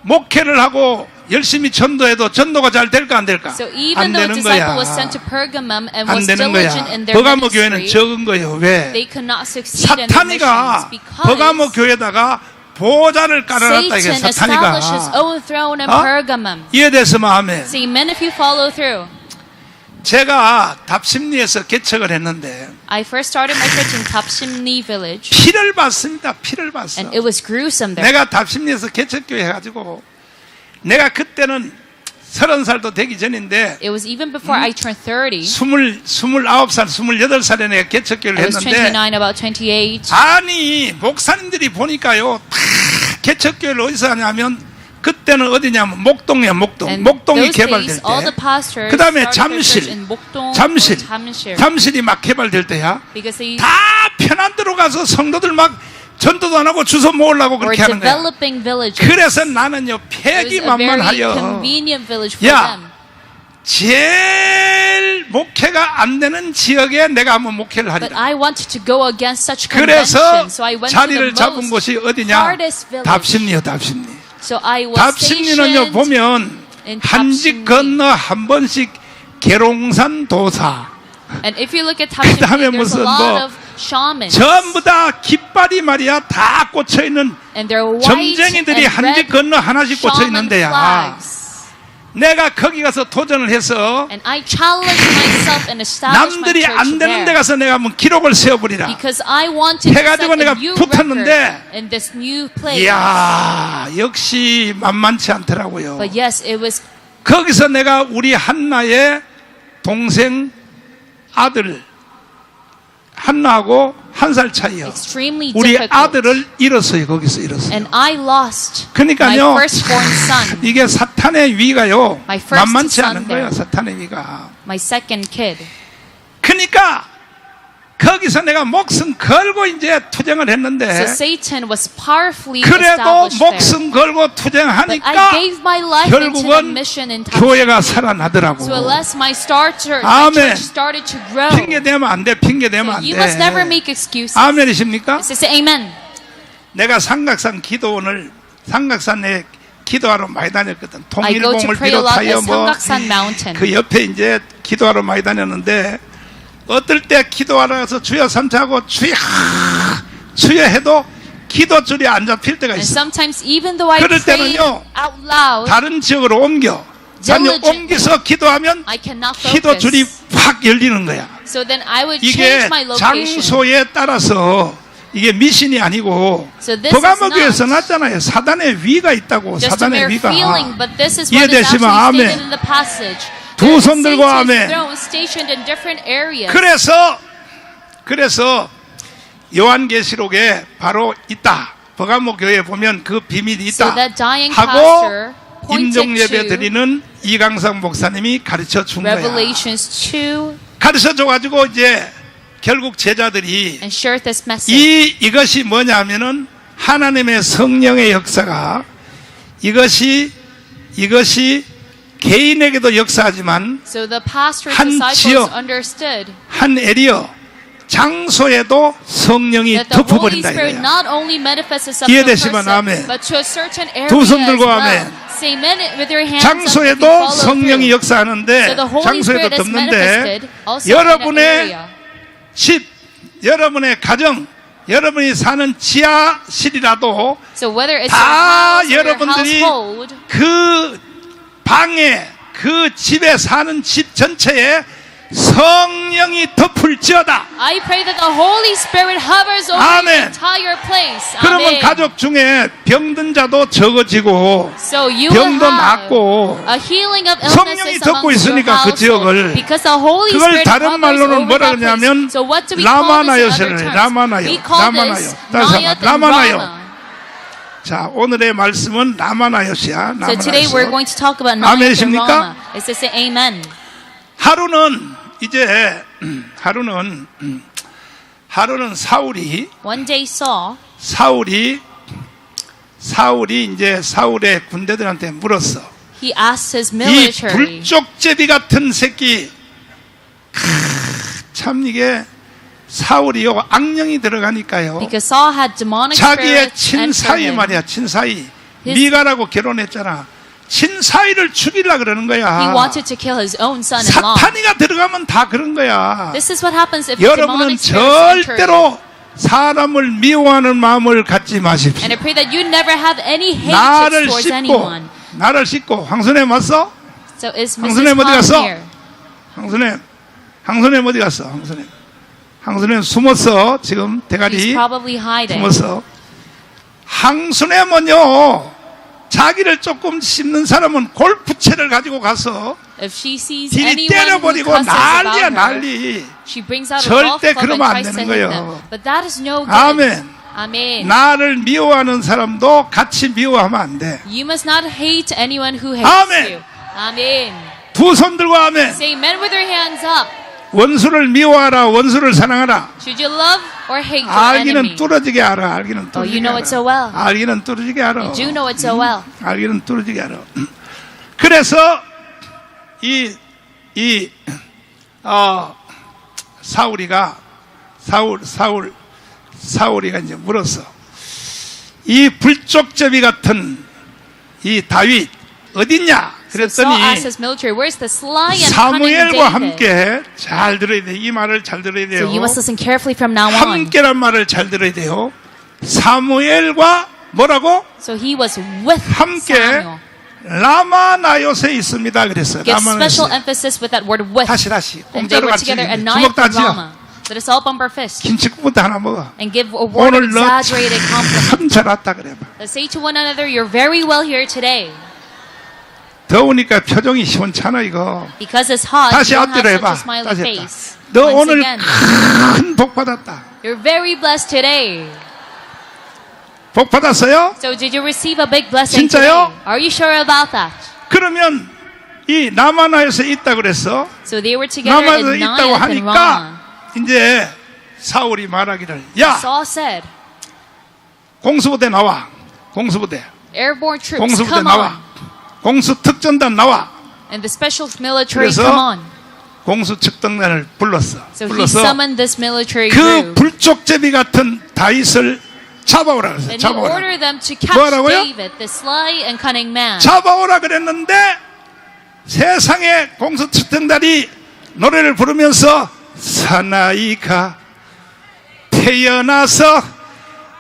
목회를 하고 열심히 전도해도 전도가 잘 될까 안 될까? So 안 even though 되는 the disciple 거야. was sent to Pergamum and 안 was 되는 diligent 거야. in their 버가모 교회는 ministry, 적은 거예요. 왜? they could not succeed in their 사탄이가 missions 버가모 because 교회에다가 보좌를 깔아놨다 이게 Satan established his 사탄이가. own throne in 어? Pergamum. 이해됐으면 아멘. See, men, if you follow through, 제가 답심리에서 개척을 했는데 I first started my church in Tapsimni village, 피를 봤습니다. 피를 봤어. and it was gruesome there. 내가 답심리에서 개척교회 해가지고 내가 그때는 30살도 되기 전인데 It was even before I turned 30. 29살, 28살에 내가 개척교회를 I was 했는데 29, about 28. 아니 목사님들이 보니까요 다 개척교회를 어디서 하냐면 그때는 어디냐면 목동이야 목동. And 목동이 those 개발될 days, all the 때 pastors 그 다음에 started their church 잠실 in Mokdong 잠실 or Jamsil. 잠실이 막 개발될 때야 Because they 다 편한 데로 가서 성도들 막 전도도 안 하고 주소 모으려고 were 그렇게 하는 거야. developing villages. 그래서 나는요 It was a very 폐기만만하여 convenient village for 야, them. 제일 목회가 안 되는 지역에 내가 한번 목회를 But 하리라. I wanted to go against such 그래서 conventions, so I went to 자리를 the 잡은 most 곳이 어디냐? hardest village. 답심리요, 답심리. So I was 답심리는요 stationed 보면 in 한 집 답심리. 건너 한 번씩 계룡산 도사 And if you look at 그다음에 Tapsimni, there's 무슨 a lot 뭐 of shamans. 전부 다 깃발이 말이야 다 꽂혀 있는 And they're white 점쟁이들이 and 한 집 red 건너 하나씩 꽂혀 shaman 있는 데야. flags. 내가 거기 가서 도전을 해서 And I challenged myself and established my 남들이 church 안 되는 데 there. 가서 내가 한번 기록을 세워버리라. Because I wanted to set 해가지고 내가 a new 붙었는데 record in this new place. 이야 역시 만만치 않더라고요. But yes, it was 거기서 내가 우리 한나의 동생 아들 한나하고 한 살 차이요. extremely 우리 difficult. 아들을 잃었어요. 거기서 잃었어요. And I lost my 그러니까요, firstborn son, 이게 사탄의 위가요. My first 만만치 son 않은 거예요. there. 사탄의 위가. my second kid. 그러니까 거기서 내가 목숨 걸고 이제 투쟁을 했는데 So Satan was powerfully 그래도 established there. 목숨 걸고 But I 투쟁하니까 gave my life into the 결국은 mission in 교회가 Takshini. 살아나더라고. So unless my church 아멘. started to grow. 핑계 대면 안 돼. 핑계 대면 안 You must never 돼. make excuses. 아멘이십니까? Let's say amen. 내가 삼각산 기도원을 삼각산에 기도하러 많이 다녔거든. I go to 통일봉을 pray a lot 비롯하여 at Samgaksan Mountain. 그 옆에 이제 기도하러 많이 다녔는데 어떨 때 기도하러 가서 주여 삼차하고 주여 해도 기도줄이 안 잡힐 때가 And 있어. sometimes even though I 그럴 pray 때는요, out loud, 다른 지역으로 옮겨. Diligent. 옮겨서 기도하면 I cannot 기도줄이 focus. 확 열리는 거야. So then I would 이게 change my location. 장소에 따라서 이게 미신이 아니고 So this is 버가모교에서 not 났잖아요. 사단의 위가 있다고. just a 사단의 mere 위가. feeling, but this is what is 이해되시면 actually 아멘. stated in the passage. 두 There is 손 들고 Satan's 아멘. throne stationed in different areas. 그래서 요한계시록에 바로 있다. 버가모 교회에 보면 그 비밀이 So 있다 that dying 하고 pastor pointed 임종예배 to 드리는 이강상 목사님이 가르쳐 준 거야. Revelations 2 가르쳐 줘가지고 이제 결국 제자들이 and shared this message. 이것이 뭐냐 하면은 하나님의 성령의 역사가 이것이 개인에게도 역사하지만 So the pastor 한 and disciples 지역, understood 한 에리어 장소에도 성령이 that the Holy 덮어버린다 Spirit 이거야. not only manifests itself to a 이해되시면 person, 아멘. but to a certain area 두 손 as 들고 well. 아멘. Say amen with your hands up if you 장소에도 follow 성령이 through. 역사하는데 So the Holy 장소에도 Spirit is 덮는데 manifested also in an 여러분의 area. 집, 여러분의 가정, 여러분이 사는 지하실이라도 So whether it's 다 your house or your 여러분들이 household, 그 방에 그 집에 사는 집 전체에 성령이 덮을지어다. I pray that the Holy Spirit hovers over 아멘. the entire place. 그러면 Amen. 가족 중에 병든 자도 적어지고 So you will 병도 have 낫고 a healing of 성령이 illnesses 덮고 amongst your 있으니까 그 household 지역을 because the Holy 그걸 Spirit 다른 hovers 말로는 over 뭐라 that place. 그러냐면 So what do we call this in 라마나요시를 other terms? 라마나요. We call 라마나요. this 다시 Nayat and 라마나요. Rama. 자, 오늘의 말씀은 라마나요시야. So today we're going to talk about Nayat and 아멘이십니까? Rama. It's to say amen. 하루는 이제 하루는 사울이 One day Saul 이제 사울의 군대들한테 물었어. he asked his 이 military, 불쪽제비 같은 새끼 참 이게 사울이요 악령이 들어가니까요. because Saul had demonic 자기의 spirits enter 친사이 him. 말이야. 친사이 His- 미가라고 결혼했잖아. 친사이를 죽이려 그러는 He 거야. wanted to kill his own son-in-law. 사탄이가 들어가면 다 그런 거야. This is what happens if 여러분은 demonic spirits enter you. 절대로 사람을 미워하는 마음을 갖지 마십시오. And I pray that you never have any hatred 나를 towards 씹고 anyone. 황순애 왔어? So is 황순애 Mrs. 어디 Khan 갔어? here? 황순애 어디 갔어? 황순애 숨었어. 지금 She's 대가리 probably hiding. 숨었어. 황순애면요 자기를 조금 씹는 사람은 골프채를 가지고 가서 If she sees 뒤리 anyone who 때려버리고 cusses about 난리야 her, 난리. she brings out a golf 절대 club and 그러면 안 tries to 되는 hit them. 거예요. But that is no good. 아멘. Amen. 나를 미워하는 사람도 같이 미워하면 안 돼. You must not hate anyone who hates 아멘. you. Amen. 두 손 들고 아멘. Say amen with your hands up. 원수를 미워하라. 원수를 사랑하라. Should you love or hate your 알기는 enemy? 뚜러지게 알아. 알기는 Oh, 뚜러지게 you know it so well. 알아. 알기는 뚜러지게 알아. You do know it so well. 알기는 뚜러지게 알아. 그래서 사울이가 이제 물었어. 이 불쪽제비 같은 이 다윗 어딨냐? So Saul 그랬더니 asked his military, where's the sly and cunning 사무엘과 David? 함께 잘 들어야 돼. 이 말을 잘 들어야 돼요. So you must listen carefully from now on. 함께란 말을 잘 들어야 돼요. 사무엘과 뭐라고? So he was with 함께 Samuel. 라마나요스에 있습니다. 그랬어요. Give special 라마나요스. emphasis with that word with. 다시 And they 공짜로 were 같이 together at 주먹 Nayat and 다지요. Rama. Let us all bump our fist 김치국부터 하나 먹어. and give a word of 오늘 너 exaggerated 참 compliment. 잘 왔다 그래 봐. Let's say to one another, you're very well here today. 더우니까 표정이 시원찮아 이거. Because it's hot, 다시 you don't 앞뒤로 have 해봐. such a smiley 다시 했다. face. 너 Once 오늘 again, 큰 복 받았다. You're very blessed today. 복 받았어요? So did you receive a big blessing 진짜요? today? Are you sure about that? 그러면 이 남아나에서 있다 그랬어. So they were together 남아에서 in 있다고 Naioth and Ramah. 하니까 이제 사울이 말하기를 야 Saul said, 공수부대 나와. 공수부대. airborne troops, 공수부대 come 나와. on. 공수 특전단 나와. And the special military, 그래서 come on. 공수 특전단을 불렀어. So he 불러서 summoned this military 그 group. 불쪽제비 같은 다윗을 잡아오라 그랬어요. And he 잡아오라. ordered them to catch 뭐라고요? David, the sly and cunning man. 잡아오라 그랬는데 세상에 공수 특전단이 노래를 부르면서 사나이가 태어나서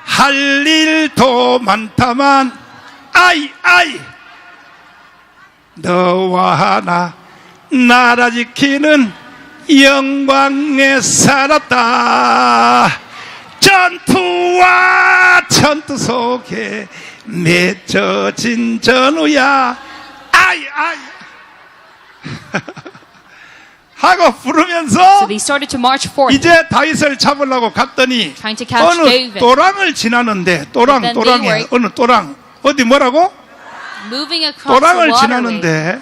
할 일도 많다만 아이 너와 나 나라 지키는 영광에 살았다. 전투와 전투 속에 맺혀진 전우야 아이 하고 부르면서 So they started to march forth. 이제 다윗을 잡으려고 갔더니 Trying to catch 어느 David. 또랑을 지나는데 But then they 또랑에 were- 어느 또랑 어디 뭐라고? Moving across the 또랑을 waterway. 지나는데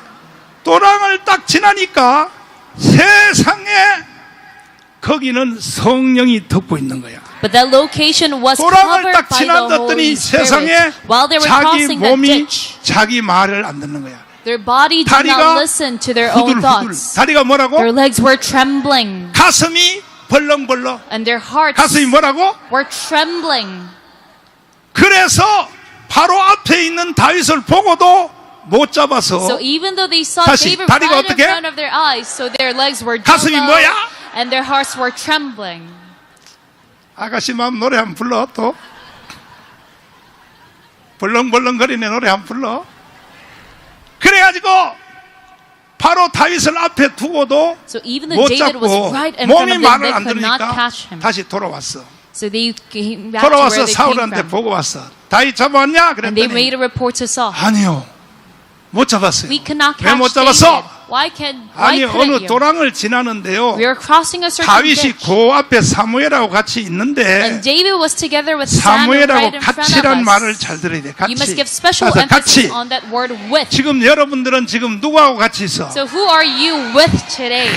또랑을 딱 지나니까 세상에 거기는 성령이 덮고 있는 거야. But that location was 또랑을 covered 딱 by the Holy 지나갔더니 세상에 Spirit. While they were 자기 crossing that 몸이 ditch, 자기 말을 안 듣는 거야. their body did 다리가 not listen to their own 후들후들. thoughts. 다리가 뭐라고? Their legs were trembling, 가슴이 벌렁벌렁. and their hearts 가슴이 뭐라고? were trembling. 그래서 바로 앞에 있는 다윗을 보고도 못 잡아서 So even though they saw 다시, David 다리가 right in 어떻게? front of their eyes, so their legs were 가슴이 jello, 뭐야? and their hearts were trembling. 아가씨 마음 노래 한번 불러 또 벌렁벌렁거리네 노래 한번 불러. 그래가지고 바로 다윗을 앞에 두고도 So even though 못 David was 잡고 right in front 몸이 of them, 말을 they 안 could not 들으니까 catch him. 다시 돌아왔어. So they came back to where 돌아와서 they came 사울한테 from. 보고 왔어. 다윗 잡아왔냐? And they made 그랬더니 a report to Saul. 아니요 못 잡았어요. We could not 왜 못 catch David. 잡았어? Why 아니 couldn't 어느 you? 도랑을 지나는데요. We were crossing a certain 다윗이 ditch. 그 앞에 사무엘하고 같이 있는데 And David was together with Samuel right 사무엘하고 in front of 같이란 말을 us. 잘 들어야 돼. You must 같이. give special 그래서 emphasis 같이. on that word with. 지금 여러분들은 지금 누구하고 같이 있어? So who are you with today?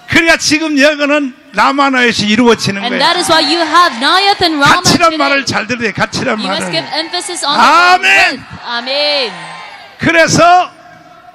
그래야 지금 여기는 라마나에서 이루어지는 And 거야. that is why you have Naioth and Ramah 같이란 말을 today. 잘 들어야 돼. 같이란 You must give 말을. emphasis on the word 아멘. with. Amen. 그래서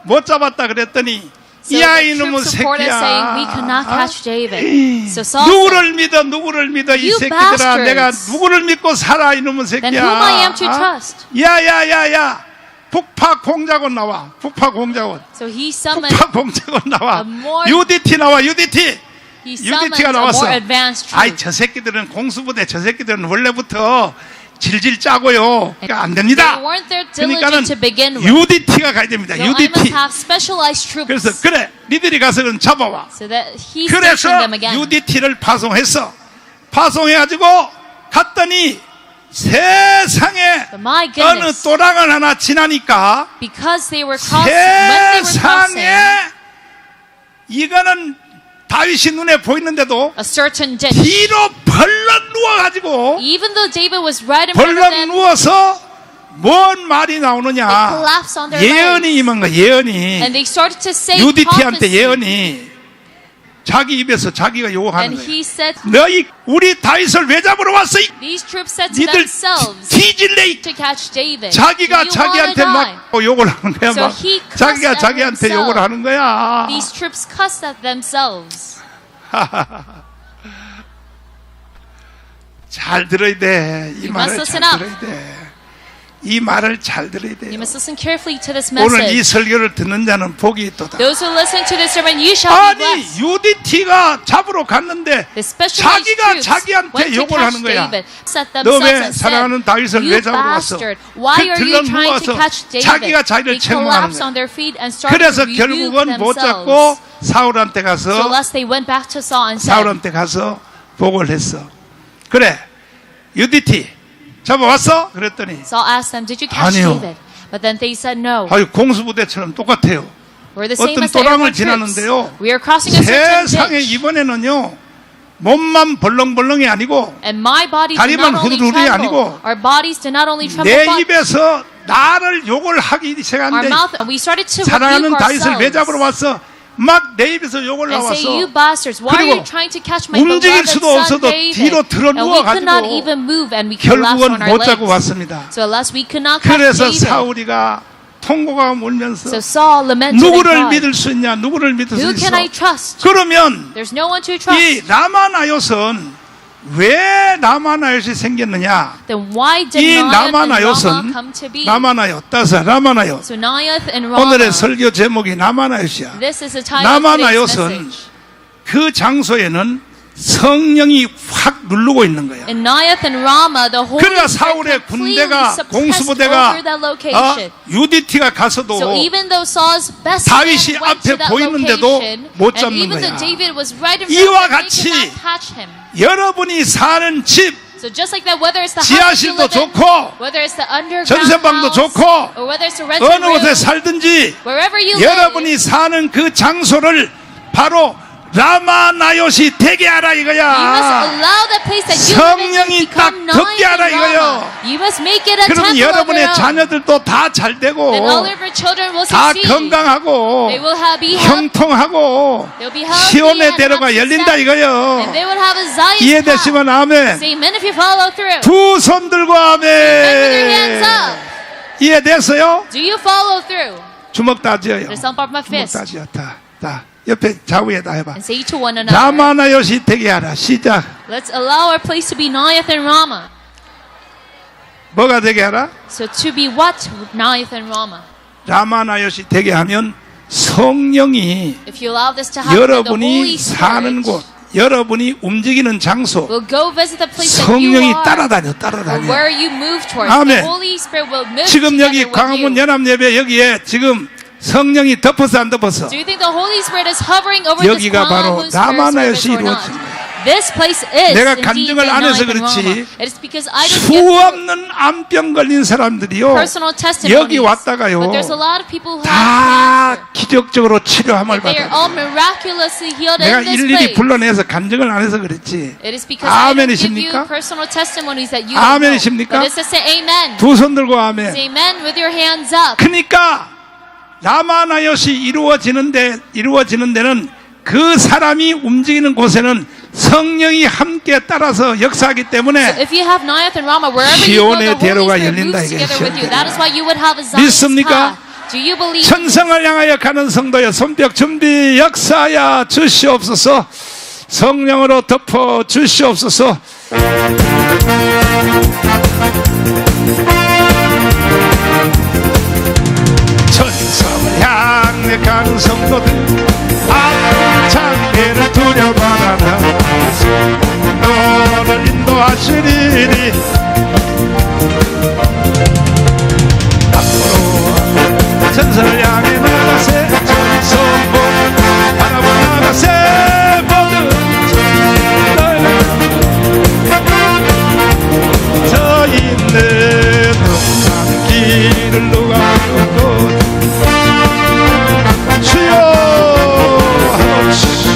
못 잡았다 그랬더니 So 이 the 아이놈은 troops supported saying, we could not 새끼야. catch David. So Saul said, 누구를 믿어 누구를 믿어 이 You 새끼들아. bastards. 내가 누구를 믿고 살아 이놈은 새끼야. Then whom I am to trust? 야야야야 북파 공작원 나와. 북파 공작원. so he summoned, 북파 공작원 나와. a more- UDT 나와 UDT. he summoned UDT가 a 나왔어. more advanced 아이 troop. 저 새끼들은 공수부대 저 새끼들은 원래부터 질질 짜고요. 그러니까 안 됩니다. They weren't there 그러니까는 diligent to begin with. UDT가 가야 됩니다. So I must UDT. have specialized troops. 그래서 그래 니들이 가서는 잡아와. So that he 그래서 stationed them again. UDT를 파송했어. 파송해가지고 갔더니 세상에 My 어느 goodness. 또랑을 하나 지나니까 Because they were crossing, when they were crossing 세상에 이거는 다윗이 눈에 보이는데도 a certain ditch, 뒤로 벌렁 누워가지고 even though David was right in front of 벌렁 them, 누워서 뭔 말이 they 나오느냐 collapsed on their 예언이 legs. 임한 거야 예언이 And they started to say UDT한테 prophecy. 예언이 자기 입에서 자기가 요구하는 And 거야 he said, 너희 우리 다윗을 왜 잡으러 왔어 these troops said to 니들 themselves 뒤질래 이 to catch David. 자기가 Do you 자기한테 wanna die? 막 욕을 하는 거야 So 막 he cussed 자기가 at 자기한테 himself. 욕을 하는 거야 These troops cussed at themselves. 잘 들어야 돼. 이 You 말을 must 잘 listen up. 들어야 돼. 이 말을 잘 들어야 You 돼요. must listen carefully to this 오늘 이 message. 설교를 듣는 자는 복이 있도다. Those who listen to this sermon, you shall be 아니 blessed. UDT가 잡으러 갔는데 The specialized 자기가 troops 자기한테 went to 욕을 catch 하는 거야. David, set 너 themselves 왜 and said, 사랑하는 다윗을 you 왜 잡으러 왔어? bastard, why are you 들러 trying to 누워서 catch David? 자기가 자기를 They 책망하는 collapsed 거야. on their feet and started 그래서 to rebuke 결국은 못 잡고 themselves. 사울한테 So 가서 lest they went back to Saul and said, 사울한테 가서 보고를 했어. 그래 UDT 잡아왔어? 그랬더니 Saul asked them, did you catch 아니요. David? But then they said no. 아유 공수부대처럼 똑같아요. We're the same 어떤 as the 또랑을 airborne troops. 지나는데요. We are crossing a certain 세상에 ditch. 이번에는요 몸만 벌렁벌렁이 아니고 And my body do 다리만 not only 후들후들이 tremble. 아니고 Our bodies do not only tremble, 내 but 입에서 나를 욕을 하기 our 시작한데 mouth. And we started to 사랑하는 rebuke 다윗을 왜 잡으러 ourselves 왔어? 막 내 입에서 욕을 and say, "You 나왔어. bastards, why are you 그리고 trying to catch my 움직일 beloved 수도 son 없어도 David?" 뒤로 들어 And we could not 누워가지고 even move, and we collapsed on 결국은 our 못 잡고 legs. 왔습니다. So alas, we could not catch 그래서 David. 사울이가 통곡하고 울면서 So Saul lamented and 누구를 cried, 믿을 수 있냐? 누구를 믿을 수 "Who 있어? can I trust? 그러면 There's no one to 이 trust." 라마나요선 왜 라마나요시 생겼느냐? Then why did 이 Naioth and Rama 라마나요선 come to be? 라마나요 따서 라마나요. So Naioth and Rama. 오늘의 설교 제목이 라마나요시야. This is the title of today's 라마나요선 message. 그 장소에는 성령이 확 누르고 있는 거야. In Naioth and Rama, the Holy 그러니까 Spirit 사울의 completely 군대가 suppressed 공수부대가 over that location. UDT가 가서도 So even though Saul's best 다윗이 man went to 앞에 that 보이는데도 location, 못 and 잡는 even though 거야. David was right in 이와 front of him, they 같이 could not catch him. 여러분이 사는 집, So just like that, whether it's the house you 지하실도 live in, 좋고 whether it's the underground 전세방도 house, 좋고 or whether it's a rented 어느 room, 곳에 살든지 wherever you live, 여러분이 사는 그 장소를 바로 라마나요시 되게 하라 you must 이거야. allow that place that you live in to 성령이 딱 become 듣게 Naioth 하라 and Rama. 이거요. You must make it a 그러면 temple of 여러분의 your own. 자녀들도 다 잘 되고 Then all of your children will 다 succeed. 건강하고 They will be healthy. 형통하고 They'll be healthy 시온의 and 대로가 have 열린다 success. 이거요. And they would have a Zion's 이해되시면 path. 아멘. Say amen if you follow through. 두 손 들고 And with your hands 아멘. up. 이해됐어요? Do you follow through? 주먹 다 쥐어요. There's some part of my 주먹 fist. 다 쥐었다. 자, 옆에 좌우에다 해봐. And say to one another. 라마나요시 되게 하라. 시작. Let's allow our place to be Naioth and Rama. 뭐가 되게 하라? So to be what? Naioth and Rama. 라마나요시 되게 하면 성령이 If you allow this to happen, the Holy 여러분이 사는 Spirit 곳, 여러분이 움직이는 장소, will go visit the place that you 성령이 are. 따라다녀, Or 따라다녀. where you move towards. 아멘. The Holy Spirit will move 지금 together 여기 with 광화문 you. 연합예배 여기에 지금 성령이 덮었어 안 덮었어? Do you think the Holy Spirit is hovering over this 여기가 바로 광화문 Square 라마나요시 service or not? 이루어진 거야. This place is 내가 indeed 간증을 the 안 해서 Naioth and 그렇지. Rama. It is because I don't 수 get 없는 암병 걸린 사람들이요 personal testimonies. 여기 왔다가요 But there's a lot of people who 다 have cancer. 기적적으로 치료함을 They are 받아. all miraculously healed 내가 in this 일일이 place. 불러내서 간증을 안 해서 그렇지. It is because I don't give you 아멘이십니까? personal testimonies that you don't know. 아멘이십니까? But it's to say amen. 두 손 들고 아멘. Say amen with your hands up. 그러니까 라마나요시 이루어지는 데는 그 사람이 움직이는 곳에는 성령이 함께 따라서 역사하기 때문에 If you have Naioth and Rama, wherever you go, 시온의 the Holy 대로가 Spirit 열린다, moves 이게 together with you. 시온의 That is why you would have a Zion's 믿습니까? path. Do you believe? 천성을 향하여 가는 성도여 손뼉 준비 역사하여 주시옵소서. 성령으로 덮어 주시옵소서. 천성을 향해 가는 성도들 앞창대를 두려워하라. 너를 인도하시리니 앞으로 천성을 향해 나가세. 천성을 바라보 나가세. 모든 저 있는 험한 길을 누가 걷고 주여 하옵시고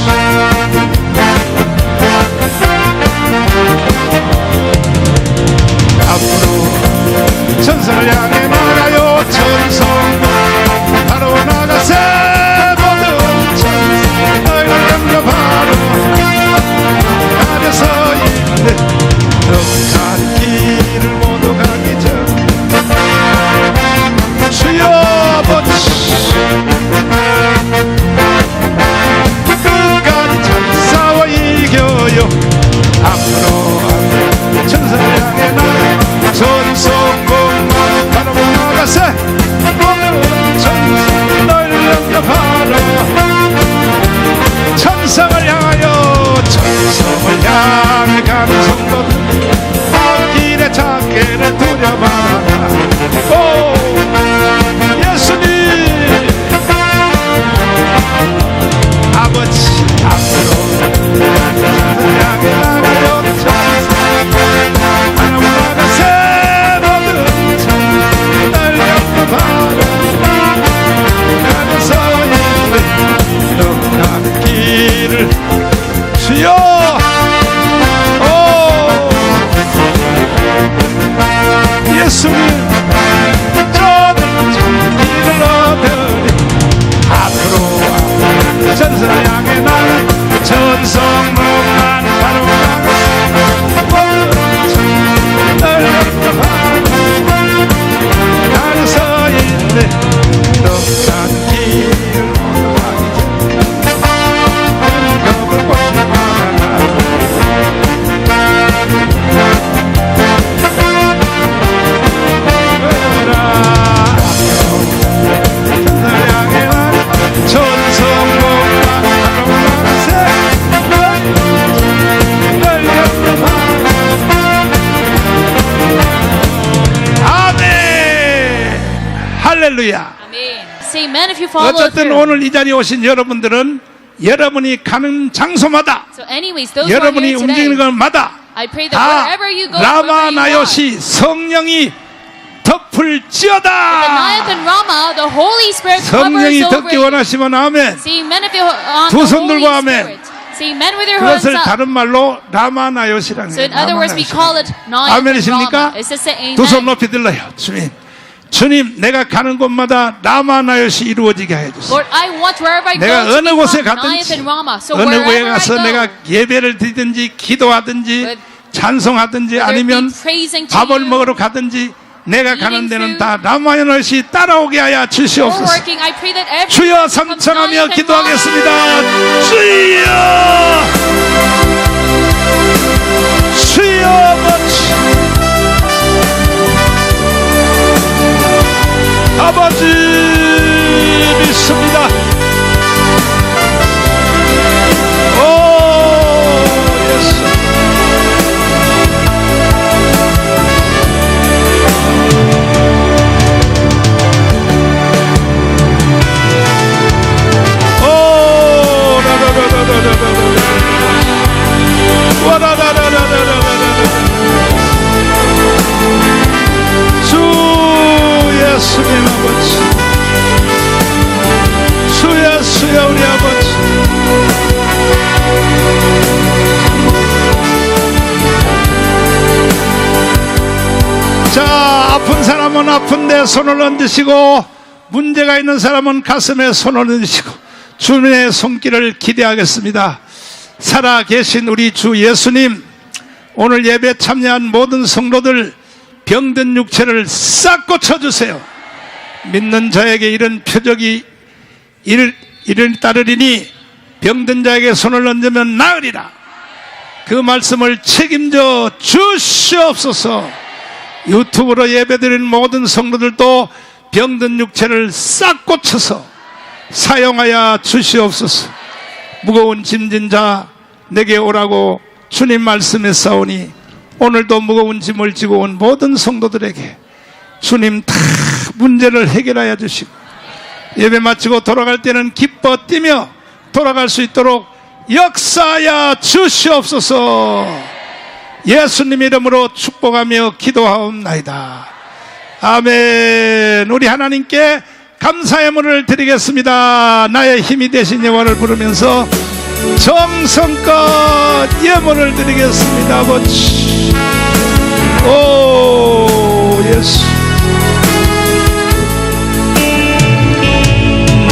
예수님 저는 길을 얻으리 앞으로 전선을 향해 나는 전성문만 바로 나는 서 있네 넉산 길을 할렐루야. Say amen if you follow 어쨌든 through. 오늘 이 자리에 오신 여러분들은 여러분이 가는 장소마다 So anyways, those who are 여러분이 here today, 움직이는 것마다 I pray that 다 wherever you go, wherever you 라마나요시 성령이 the 덮을지어다. Nayath and Rama, the Holy Spirit 성령이 covers over 덮기 you. 원하시면 아멘. Say amen if you on 두 the 손 Holy 들고 아멘. Spirit. Say amen with your hands 그것을 up. 다른 말로 라마나요시라는 So in 거예요. other words, we 라마나요시. call it Nayath and 아멘이십니까? Rama. It's just say 두 손 amen. 높이 들러요. 주님 내가 가는 곳마다 라마나요시 이루어지게 해 주세요. Lord, I want wherever I go 내가 to 어느 곳에 become Nayath 가든지 and Rama. So 어느 곳에 wherever I 가서 go, 내가 예배를 드리든지 기도하든지 With- 찬송하든지 whether it 아니면 be praising to 밥을 you, 먹으러 가든지 내가 가는 eating 데는 food, 다 라마나요시 따라오게 하여 or 주시옵소서. working, I pray that every 주여 삼창하며 기도하겠습니다. 주여 주여 아버지 믿습니다. 오 예수 오 주 예수님 아버지 주 예수여 우리 아버지 자 아픈 사람은 아픈데 손을 얹으시고 문제가 있는 사람은 가슴에 손을 얹으시고 주님의 손길을 기대하겠습니다. 살아계신 우리 주 예수님 오늘 예배 참여한 모든 성도들 병든 육체를 싹 고쳐주세요. 믿는 자에게 이런 표적이 이를 따르리니 병든 자에게 손을 얹으면 나으리라. 그 말씀을 책임져 주시옵소서. 유튜브로 예배드리는 모든 성도들도 병든 육체를 싹 고쳐서 사용하여 주시옵소서. 무거운 짐진 자 내게 오라고 주님 말씀했사오니 오늘도 무거운 짐을 지고 온 모든 성도들에게 주님 다 문제를 해결하여 주시고 예배 마치고 돌아갈 때는 기뻐 뛰며 돌아갈 수 있도록 역사하여 주시옵소서. 예수님 이름으로 축복하며 기도하옵나이다. 아멘. 우리 하나님께 감사의 문을 드리겠습니다. 나의 힘이 되신 여호와를 부르면서 정성껏 예물을 드리겠습니다. 아버지 오 예수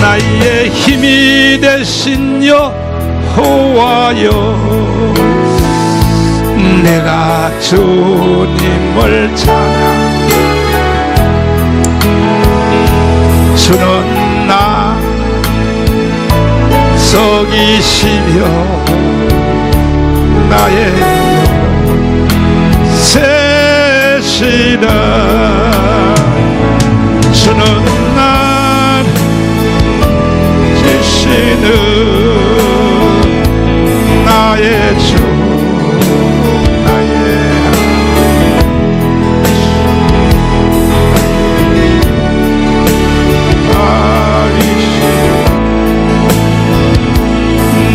나의 힘이 되신 여호와여 내가 주님을 찬양 주는 나 속이시며 나의 세시라 주는 날 지시는 나의 주 나의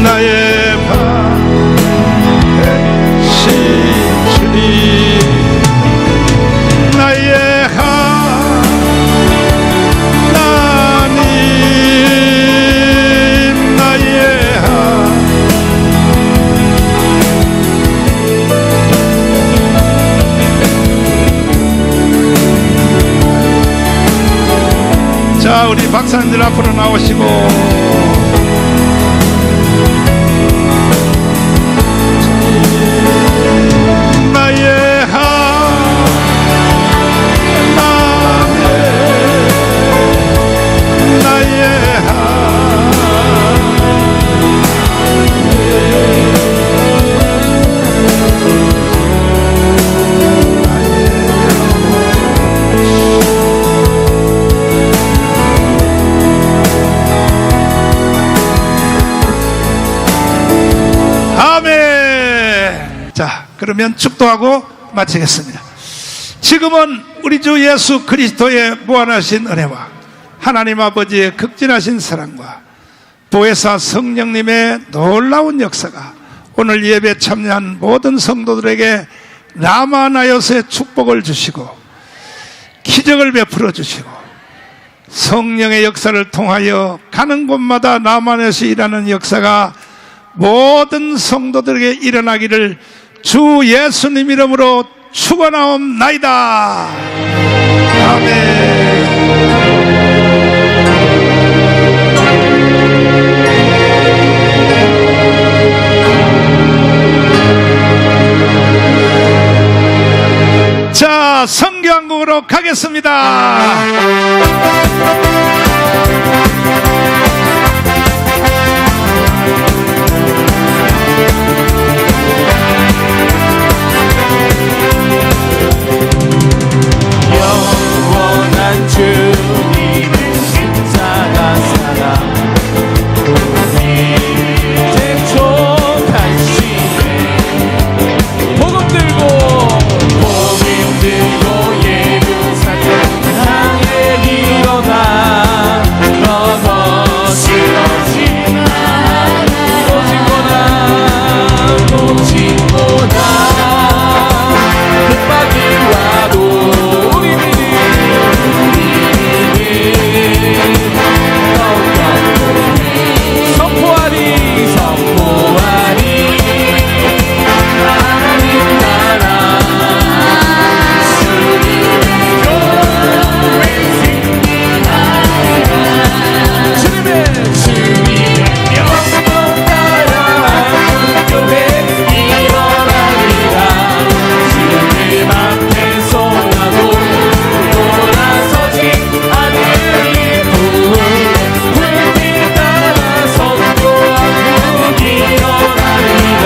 나의 밤에 자, 우리 박사님들 앞으로 나오시고. 나의 아멘. 자, 그러면 축도하고 마치겠습니다. 지금은 우리 주 예수 그리스도의 무한하신 은혜와 하나님 아버지의 극진하신 사랑과 보혜사 성령님의 놀라운 역사가 오늘 예배 참여한 모든 성도들에게 남아나여서의 축복을 주시고 기적을 베풀어 주시고 성령의 역사를 통하여 가는 곳마다 남아나여서 일하는 역사가 모든 성도들에게 일어나기를 주 예수님 이름으로 축원하옵나이다. 아멘. 자, 성경한국으로 가겠습니다. 영원한 주님의 십자가 사랑 대촉한 시대 복음 들고 예루살렘 향해 일어나 너 거칠어지나 놓친구나 흙바지 와도 우리들이 선포하리 하나님 나라 주님의 영광 나라 교회 일어나리라 주님 앞에서라도 돌아서지 않으리 불빛 따라 선교하고 일어나리라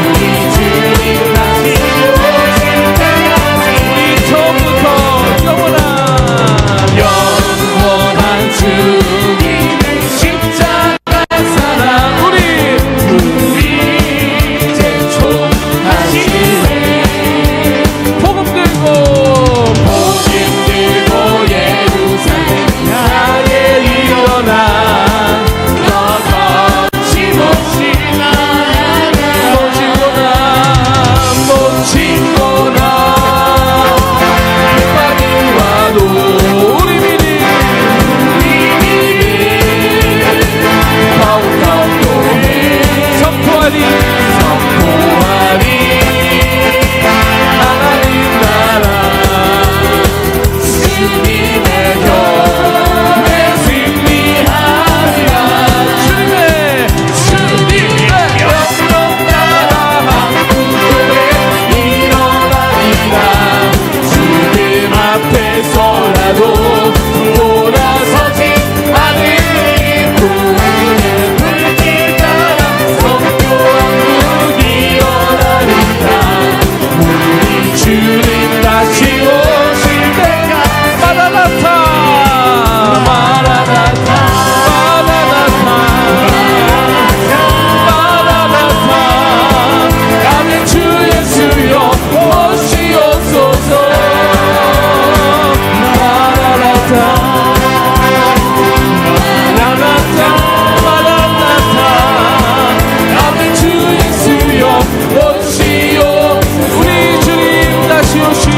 우리 주님 다시 오실 때까지 이전부터 영원한 주님의 십자가 사랑 우리 대촉하시네 복음 들고 예루살렘 향해 일어나 너 거침없이 놓친구나 흙바지 와도 우리 믿음 선포하리 하나님 나라 주님의 교회 승리하리라 주님의 영광 나라 한국교회 일어나리라 주님 앞에서라도 돌아서지 않으리 불의 불길 따라 선교한국 일어나리라 우리 주님 다시 오실 때가 마라나타 마라나타 마라나타 아멘 주 예수여 오시옵소서 마라나타 아멘 주 예수여 오시오 우리 주님 다시 오시오